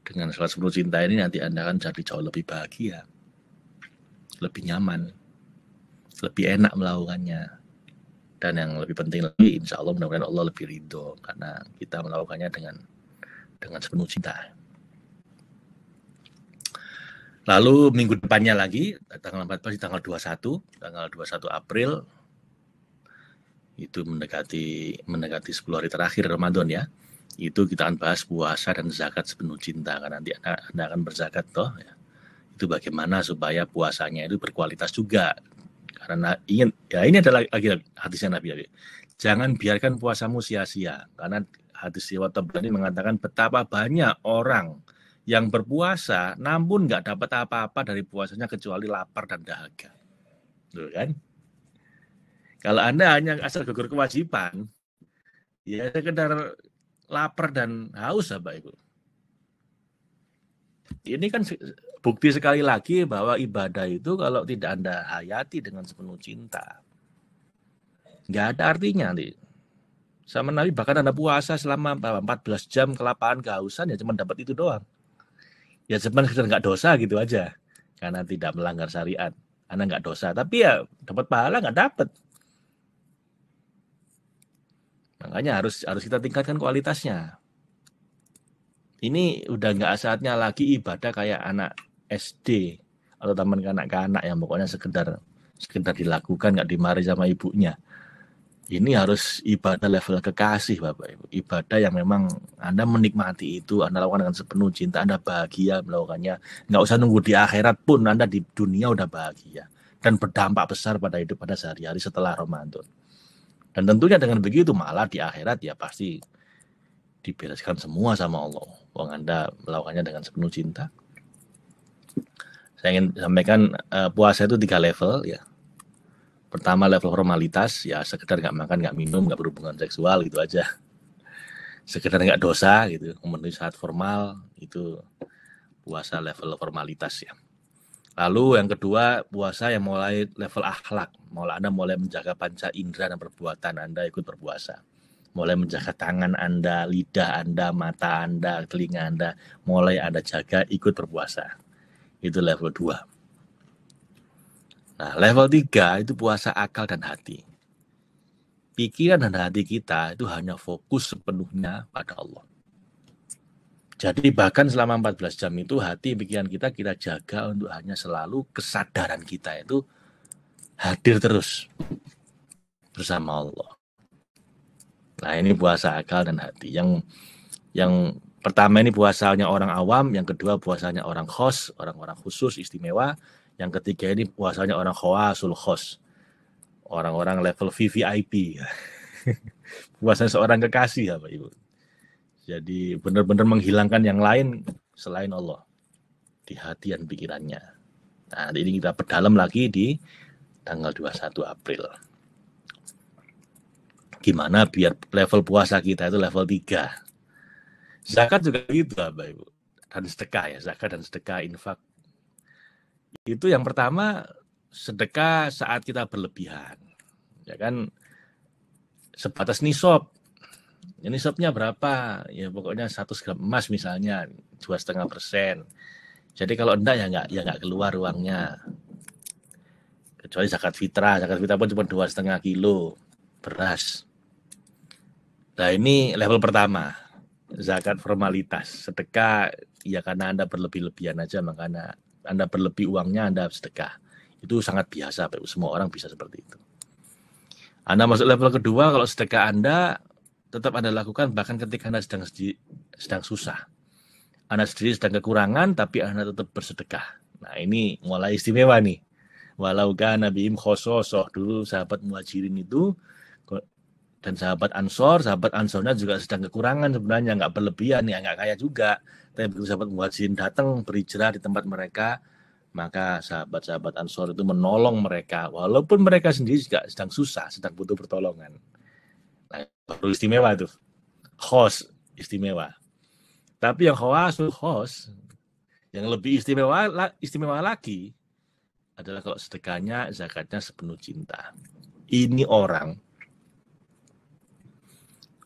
Dengan sholat sepenuh cinta ini nanti Anda akan jadi jauh lebih bahagia, lebih nyaman, lebih enak melakukannya. Dan yang lebih penting lagi, insya Allah mudah-mudahan Allah lebih ridho karena kita melakukannya dengan sepenuh cinta. Lalu minggu depannya lagi, tanggal 14, tanggal 21 April, itu mendekati 10 hari terakhir Ramadan ya. Itu kita akan bahas puasa dan zakat sepenuh cinta. Karena nanti Anda akan berzakat toh ya. Itu bagaimana supaya puasanya itu berkualitas juga. Karena ini adalah lagi hadisnya Nabi. Jangan biarkan puasamu sia-sia. Karena hadis riwayat Tabrani mengatakan betapa banyak orang yang berpuasa namun nggak dapat apa-apa dari puasanya kecuali lapar dan dahaga. Tuh kan? Kalau Anda hanya asal gugur kewajiban, ya sekedar lapar dan haus Bapak Ibu. Ini kan bukti sekali lagi bahwa ibadah itu kalau tidak Anda hayati dengan sepenuh cinta, nggak ada artinya nanti. Sama Nabi bahkan Anda puasa selama 14 jam kelaparan kehausan ya cuma dapat itu doang. Ya cuma sekedar nggak dosa gitu aja. Karena tidak melanggar syariat. Anda nggak dosa, tapi ya dapat pahala nggak dapat. Makanya harus kita tingkatkan kualitasnya. Ini udah nggak saatnya lagi ibadah kayak anak SD atau taman kanak-kanak yang pokoknya sekedar dilakukan nggak dimarahi sama ibunya. Ini harus ibadah level kekasih Bapak Ibu. Ibadah yang memang Anda menikmati itu, Anda lakukan dengan sepenuh cinta, Anda bahagia melakukannya. Nggak usah nunggu di akhirat pun, Anda di dunia udah bahagia. Dan berdampak besar pada hidup pada sehari-hari setelah Ramadan. Dan tentunya dengan begitu malah di akhirat ya pasti dibereskan semua sama Allah. Wong Anda melakukannya dengan sepenuh cinta. Saya ingin sampaikan puasa itu 3 level ya. Pertama level formalitas, ya sekedar nggak makan, nggak minum, nggak berhubungan seksual gitu aja. Sekedar nggak dosa gitu, memenuhi syarat formal, itu puasa level formalitas ya. Lalu yang kedua, puasa yang mulai level akhlak. Anda mulai menjaga panca indera dan perbuatan Anda ikut berpuasa. Mulai menjaga tangan Anda, lidah Anda, mata Anda, telinga Anda, mulai Anda jaga ikut berpuasa. Itu level 2. Nah, level 3 itu puasa akal dan hati. pikiran dan hati kita itu hanya fokus sepenuhnya pada Allah. Jadi bahkan selama 14 jam itu hati pikiran kita jaga untuk hanya selalu kesadaran kita itu hadir terus bersama Allah. Nah ini puasa akal dan hati. Yang pertama ini puasanya orang awam, yang kedua puasanya orang khos, orang-orang khusus istimewa, yang ketiga ini puasanya orang khawasul khos, orang-orang level VVIP. Puasanya seorang kekasih ya Pak Ibu. Jadi benar-benar menghilangkan yang lain selain Allah di hati dan pikirannya. Nah ini kita perdalam lagi di tanggal 21 April. Gimana biar level puasa kita itu level 3. Zakat juga gitu Bapak Ibu. Dan sedekah ya, zakat dan sedekah infak. Itu yang pertama sedekah saat kita berlebihan. Ya kan sebatas nisab. Ya, nisabnya berapa? Ya pokoknya 100 gram emas misalnya 2,5%. Jadi kalau enggak ya enggak keluar uangnya. Kecuali zakat fitrah pun cuma 2,5 kilo beras. Nah ini level pertama. Zakat formalitas, sedekah ya karena Anda berlebih-lebihan aja, makanya Anda berlebih uangnya Anda sedekah. Itu sangat biasa, semua orang bisa seperti itu. Anda masuk level kedua, kalau sedekah Anda tetap Anda lakukan bahkan ketika Anda sedang susah. Anda sendiri sedang kekurangan tapi Anda tetap bersedekah. Nah ini mulai istimewa nih. Walau kana bihim khososoh, dulu sahabat muhajirin itu dan sahabat Ansornya juga sedang kekurangan sebenarnya, nggak berlebihan, ya nggak kaya juga. Tapi begitu sahabat muhajirin datang berhijrah di tempat mereka, maka sahabat-sahabat Ansor itu menolong mereka, walaupun mereka sendiri juga sedang susah, sedang butuh pertolongan. Nah, baru istimewa itu, khos istimewa. Tapi yang khawasul khos, yang lebih istimewa lagi adalah kalau sedekahnya, zakatnya sepenuh cinta. Ini orang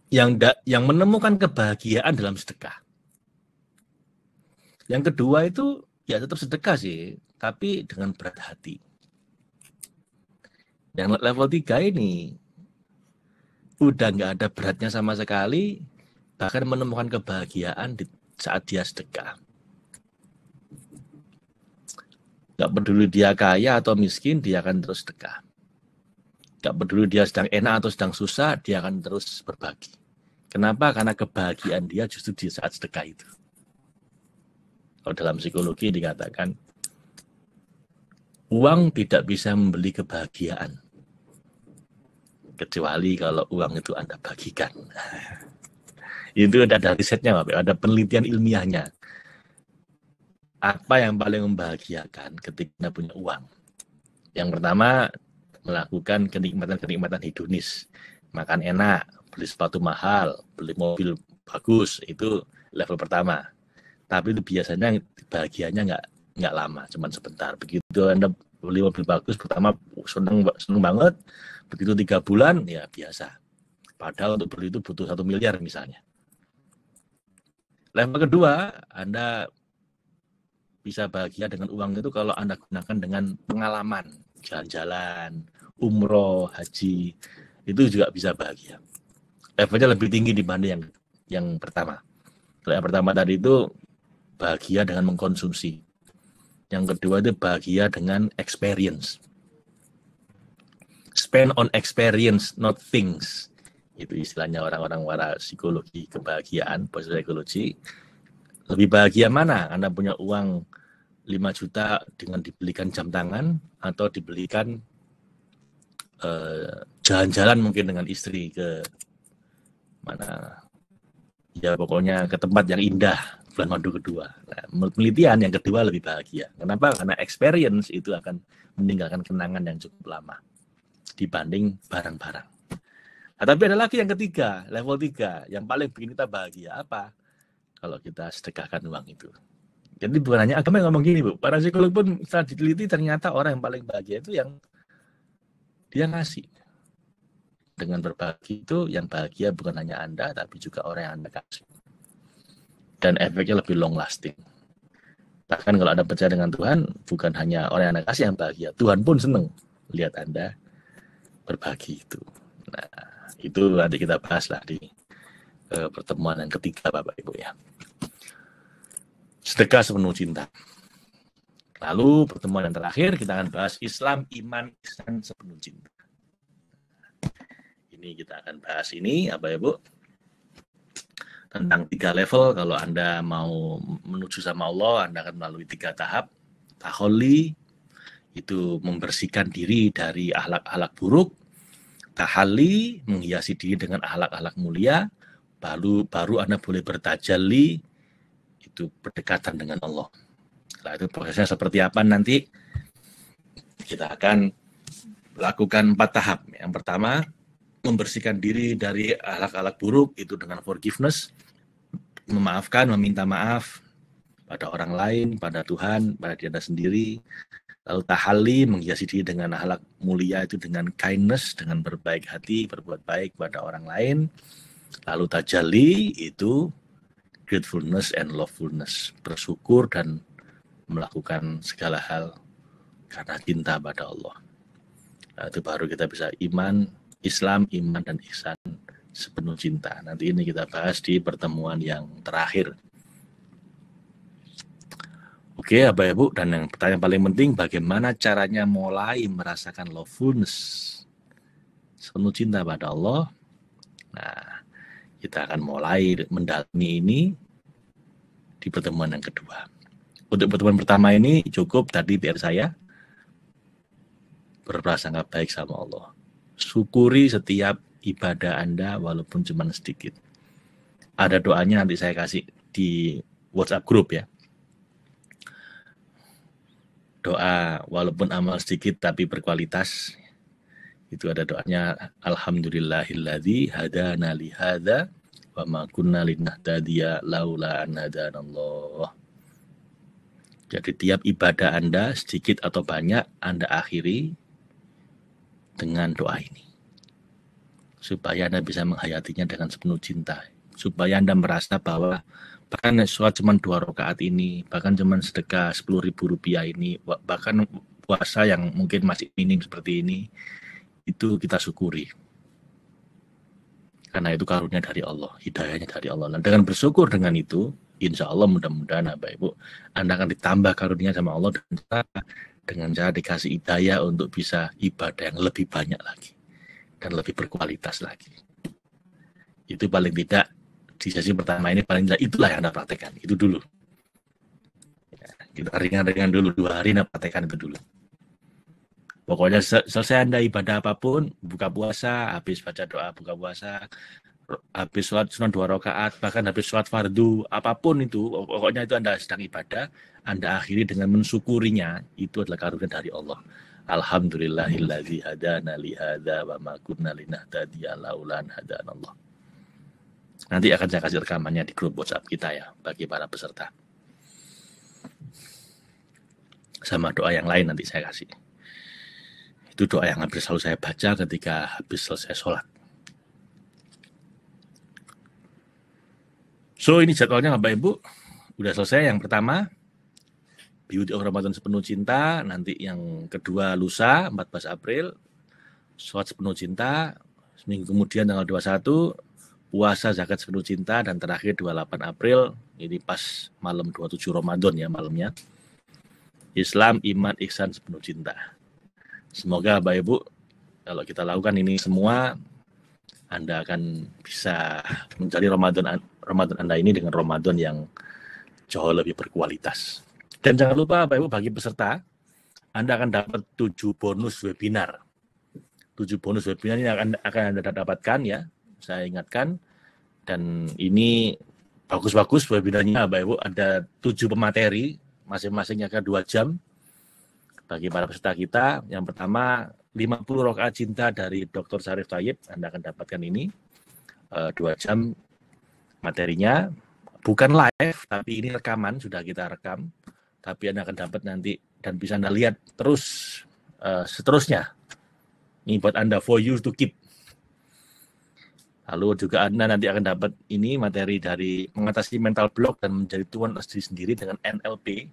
yang menemukan kebahagiaan dalam sedekah. Yang kedua itu ya tetap sedekah sih, tapi dengan berat hati. Yang level 3 ini udah nggak ada beratnya sama sekali, bahkan menemukan kebahagiaan di saat dia sedekah. Nggak peduli dia kaya atau miskin, dia akan terus sedekah. Nggak peduli dia sedang enak atau sedang susah, dia akan terus berbagi. Kenapa? Karena kebahagiaan dia justru di saat sedekah itu. Kalau dalam psikologi dikatakan, uang tidak bisa membeli kebahagiaan. Kecuali kalau uang itu Anda bagikan. Itu ada risetnya, ada penelitian ilmiahnya. Apa yang paling membahagiakan ketika Anda punya uang? Yang pertama, melakukan kenikmatan hedonis. Makan enak, beli sepatu mahal, beli mobil bagus, itu level pertama. Tapi itu biasanya bahagianya nggak lama, cuma sebentar. Begitu Anda beli mobil bagus, pertama seneng banget. Begitu 3 bulan, ya biasa. Padahal untuk beli itu butuh 1 miliar misalnya. Level kedua, Anda bisa bahagia dengan uang itu kalau Anda gunakan dengan pengalaman, jalan-jalan, umroh, haji, itu juga bisa bahagia. Levelnya lebih tinggi dibanding yang pertama. Kalau yang pertama tadi itu bahagia dengan mengkonsumsi. Yang kedua itu bahagia dengan experience. Spend on experience, not things. Itu istilahnya orang-orang waras psikologi kebahagiaan, positif psikologi. Lebih bahagia mana? Anda punya uang 5 juta dengan dibelikan jam tangan atau dibelikan jalan-jalan mungkin dengan istri ke mana, ya pokoknya ke tempat yang indah bulan madu kedua. Nah, menurut penelitian yang kedua lebih bahagia. Kenapa? Karena experience itu akan meninggalkan kenangan yang cukup lama dibanding barang-barang. Nah, tapi ada lagi yang ketiga, level 3, yang paling bikin kita bahagia apa? Kalau kita sedekahkan uang itu. Jadi bukan hanya agama yang ngomong gini, Bu. Para psikolog pun setelah diteliti ternyata orang yang paling bahagia itu yang dia ngasih. Dengan berbagi itu yang bahagia bukan hanya Anda, tapi juga orang yang Anda kasih. Dan efeknya lebih long lasting. Bahkan kalau Anda percaya dengan Tuhan, bukan hanya orang yang Anda kasih yang bahagia, Tuhan pun senang lihat Anda berbagi itu. Nah, Itu nanti kita bahas lah di pertemuan yang ketiga Bapak Ibu ya. Sedekah sepenuh cinta. Lalu pertemuan yang terakhir kita akan bahas Islam, iman, ihsan sepenuh cinta. Ini kita akan bahas ini Bapak Ibu tentang 3 level. Kalau Anda mau menuju sama Allah, Anda akan melalui 3 tahap. Taholli itu membersihkan diri dari akhlak-akhlak buruk. Tahalli menghiasi diri dengan akhlak-akhlak mulia. Baru Anda boleh bertajalli, itu berdekatan dengan Allah. Nah, itu prosesnya seperti apa nanti? Kita akan lakukan 4 tahap. Yang pertama, membersihkan diri dari akhlak-akhlak buruk, itu dengan forgiveness, memaafkan, meminta maaf pada orang lain, pada Tuhan, pada diri Anda sendiri. Lalu tahalli, menghiasi diri dengan akhlak mulia, itu dengan kindness, dengan berbaik hati, berbuat baik pada orang lain. Lalu tajalli, itu gratefulness and lovefulness, bersyukur dan melakukan segala hal karena cinta pada Allah. Nah, itu baru kita bisa iman, Islam, iman, dan ihsan sepenuh cinta. Nanti ini kita bahas di pertemuan yang terakhir. Oke, Bapak Ibu, dan yang pertanyaan paling penting, bagaimana caranya mulai merasakan lovefulness, sepenuh cinta pada Allah? Nah, kita akan mulai mendalami ini di pertemuan yang kedua. Untuk pertemuan pertama ini cukup tadi biar saya berprasangka baik sama Allah. Syukuri setiap ibadah Anda walaupun cuma sedikit. Ada doanya nanti saya kasih di WhatsApp grup ya. Doa walaupun amal sedikit tapi berkualitas. Itu ada doanya, alhamdulillahilladzi hadana li hadza wa ma kunna linahtadiya laula an hadanallah. Jadi tiap ibadah Anda sedikit atau banyak Anda akhiri dengan doa ini. Supaya Anda bisa menghayatinya dengan sepenuh cinta. Supaya Anda merasa bahwa bahkan sholat cuma 2 rakaat ini, bahkan cuma sedekah Rp10.000 ini, bahkan puasa yang mungkin masih minim seperti ini, itu kita syukuri. Karena itu karunia dari Allah, hidayahnya dari Allah. Dan dengan bersyukur dengan itu, insya Allah mudah-mudahan Bapak Ibu, Anda akan ditambah karunia sama Allah dengan cara dikasih hidayah untuk bisa ibadah yang lebih banyak lagi dan lebih berkualitas lagi. Itu paling tidak di sesi pertama ini paling tidak itulah yang Anda praktekkan, itu dulu. Ya, kita ringan-ringan dulu, 2 hari Anda praktekkan itu dulu. Pokoknya selesai Anda ibadah apapun, buka puasa, habis baca doa buka puasa, habis sholat sunat 2 rakaat, bahkan habis sholat fardu, apapun itu, pokoknya itu Anda sedang ibadah, Anda akhiri dengan mensyukurinya, itu adalah karunia dari Allah. Alhamdulillahilladzi hadana li hadza wa ma kunna linahtadiya laula an hadanallah. Nanti akan saya kasih rekamannya di grup WhatsApp kita ya, bagi para peserta. Sama doa yang lain nanti saya kasih. Itu doa yang hampir selalu saya baca ketika habis selesai sholat. So, ini jadwalnya Bapak Ibu. Udah selesai yang pertama, Beauty of Ramadan sepenuh cinta. Nanti yang kedua lusa, 14 April, sholat sepenuh cinta. Seminggu kemudian tanggal 21, puasa zakat sepenuh cinta. Dan terakhir 28 April, ini pas malam 27 Ramadan ya malamnya. Islam, iman, ihsan sepenuh cinta. Semoga Bapak Ibu, kalau kita lakukan ini semua, Anda akan bisa mencari Ramadan Anda ini dengan Ramadan yang jauh lebih berkualitas. Dan jangan lupa Bapak Ibu, bagi peserta, Anda akan dapat 7 bonus webinar. 7 bonus webinar ini akan Anda dapatkan ya, saya ingatkan. Dan ini bagus-bagus webinarnya Bapak Ibu, ada 7 pemateri, masing-masing akan 2 jam. Bagi para peserta kita, yang pertama 50 rakaat cinta dari Dr. Syarif Thayyib, Anda akan dapatkan ini 2 jam materinya, bukan live, tapi ini rekaman, sudah kita rekam, tapi Anda akan dapat nanti dan bisa Anda lihat terus seterusnya. Ini buat Anda, for you to keep. Lalu juga Anda nanti akan dapat ini materi dari mengatasi mental block dan menjadi tuan diri sendiri dengan NLP,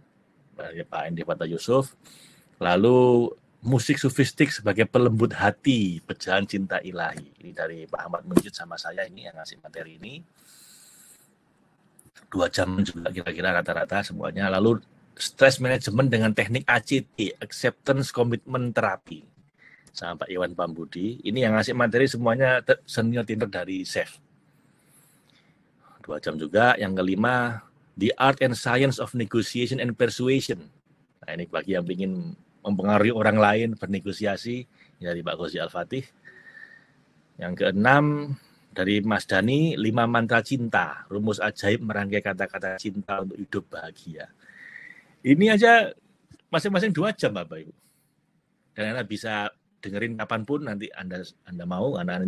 Pak Endi Fatah Yusuf. Lalu musik sufistik sebagai pelembut hati, pecahan cinta ilahi. Ini dari Pak Ahmad Munjid sama saya ini yang ngasih materi ini. 2 jam juga kira-kira rata-rata semuanya. Lalu stress management dengan teknik ACT, Acceptance Commitment Therapy, sama Pak Iwan Pambudi. Ini yang ngasih materi semuanya senior tinker dari SEF. 2 jam juga. Yang kelima, The Art and Science of Negotiation and Persuasion. Nah, ini bagi yang ingin mempengaruhi orang lain bernegosiasi, dari Pak Ghazi Al-Fatih. Yang keenam, dari Mas Dani, 5 mantra cinta, rumus ajaib merangkai kata-kata cinta untuk hidup bahagia. Ini aja masing-masing 2 jam Bapak Ibu. Dan Anda bisa dengerin kapanpun nanti Anda mau, karena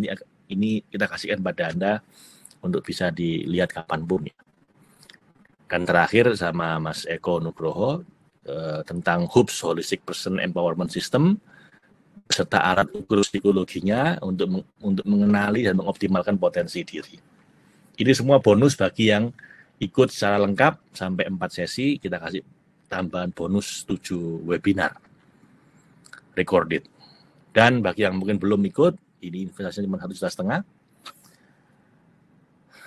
ini kita kasihkan pada Anda untuk bisa dilihat kapanpun ya. Dan terakhir sama Mas Eko Nugroho tentang HOOPS, Holistic Person Empowerment System, serta alat ukur psikologinya untuk mengenali dan mengoptimalkan potensi diri. Ini semua bonus bagi yang ikut secara lengkap sampai 4 sesi. Kita kasih tambahan bonus 7 webinar recorded. Dan bagi yang mungkin belum ikut, ini investasinya cuma 1,5 juta.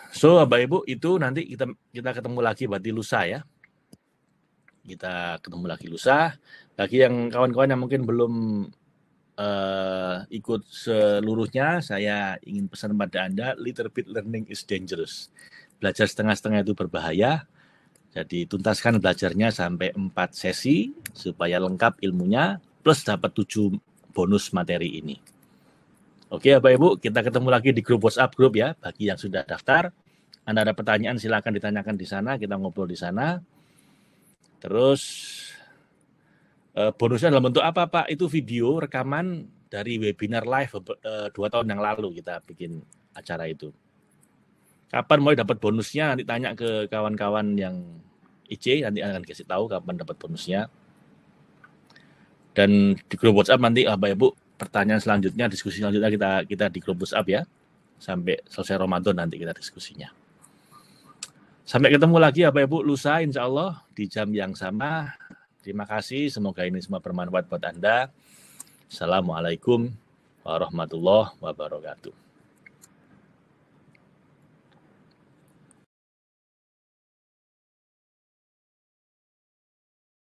So, Bapak Ibu, itu nanti kita ketemu lagi berarti lusa ya. Kita ketemu lagi lusa. Bagi yang kawan-kawan yang mungkin belum ikut seluruhnya, saya ingin pesan pada Anda, little bit learning is dangerous. Belajar setengah-setengah itu berbahaya. Jadi tuntaskan belajarnya sampai 4 sesi supaya lengkap ilmunya, plus dapat 7 bonus materi ini. Oke Bapak Ibu, kita ketemu lagi di grup WhatsApp grup ya. Bagi yang sudah daftar, Anda ada pertanyaan silakan ditanyakan di sana, kita ngobrol di sana. Terus bonusnya dalam bentuk apa Pak? Itu video rekaman dari webinar live 2 tahun yang lalu kita bikin acara itu. Kapan mulai dapat bonusnya? Nanti tanya ke kawan-kawan yang IC, nanti akan kasih tahu kapan dapat bonusnya. Dan di grup WhatsApp nanti Bapak Ibu pertanyaan selanjutnya, diskusi selanjutnya kita di grup WhatsApp ya. Sampai selesai Ramadan nanti kita diskusinya. Sampai ketemu lagi Bapak Ibu lusa insya Allah di jam yang sama. Terima kasih, semoga ini semua bermanfaat buat Anda. Assalamualaikum warahmatullahi wabarakatuh.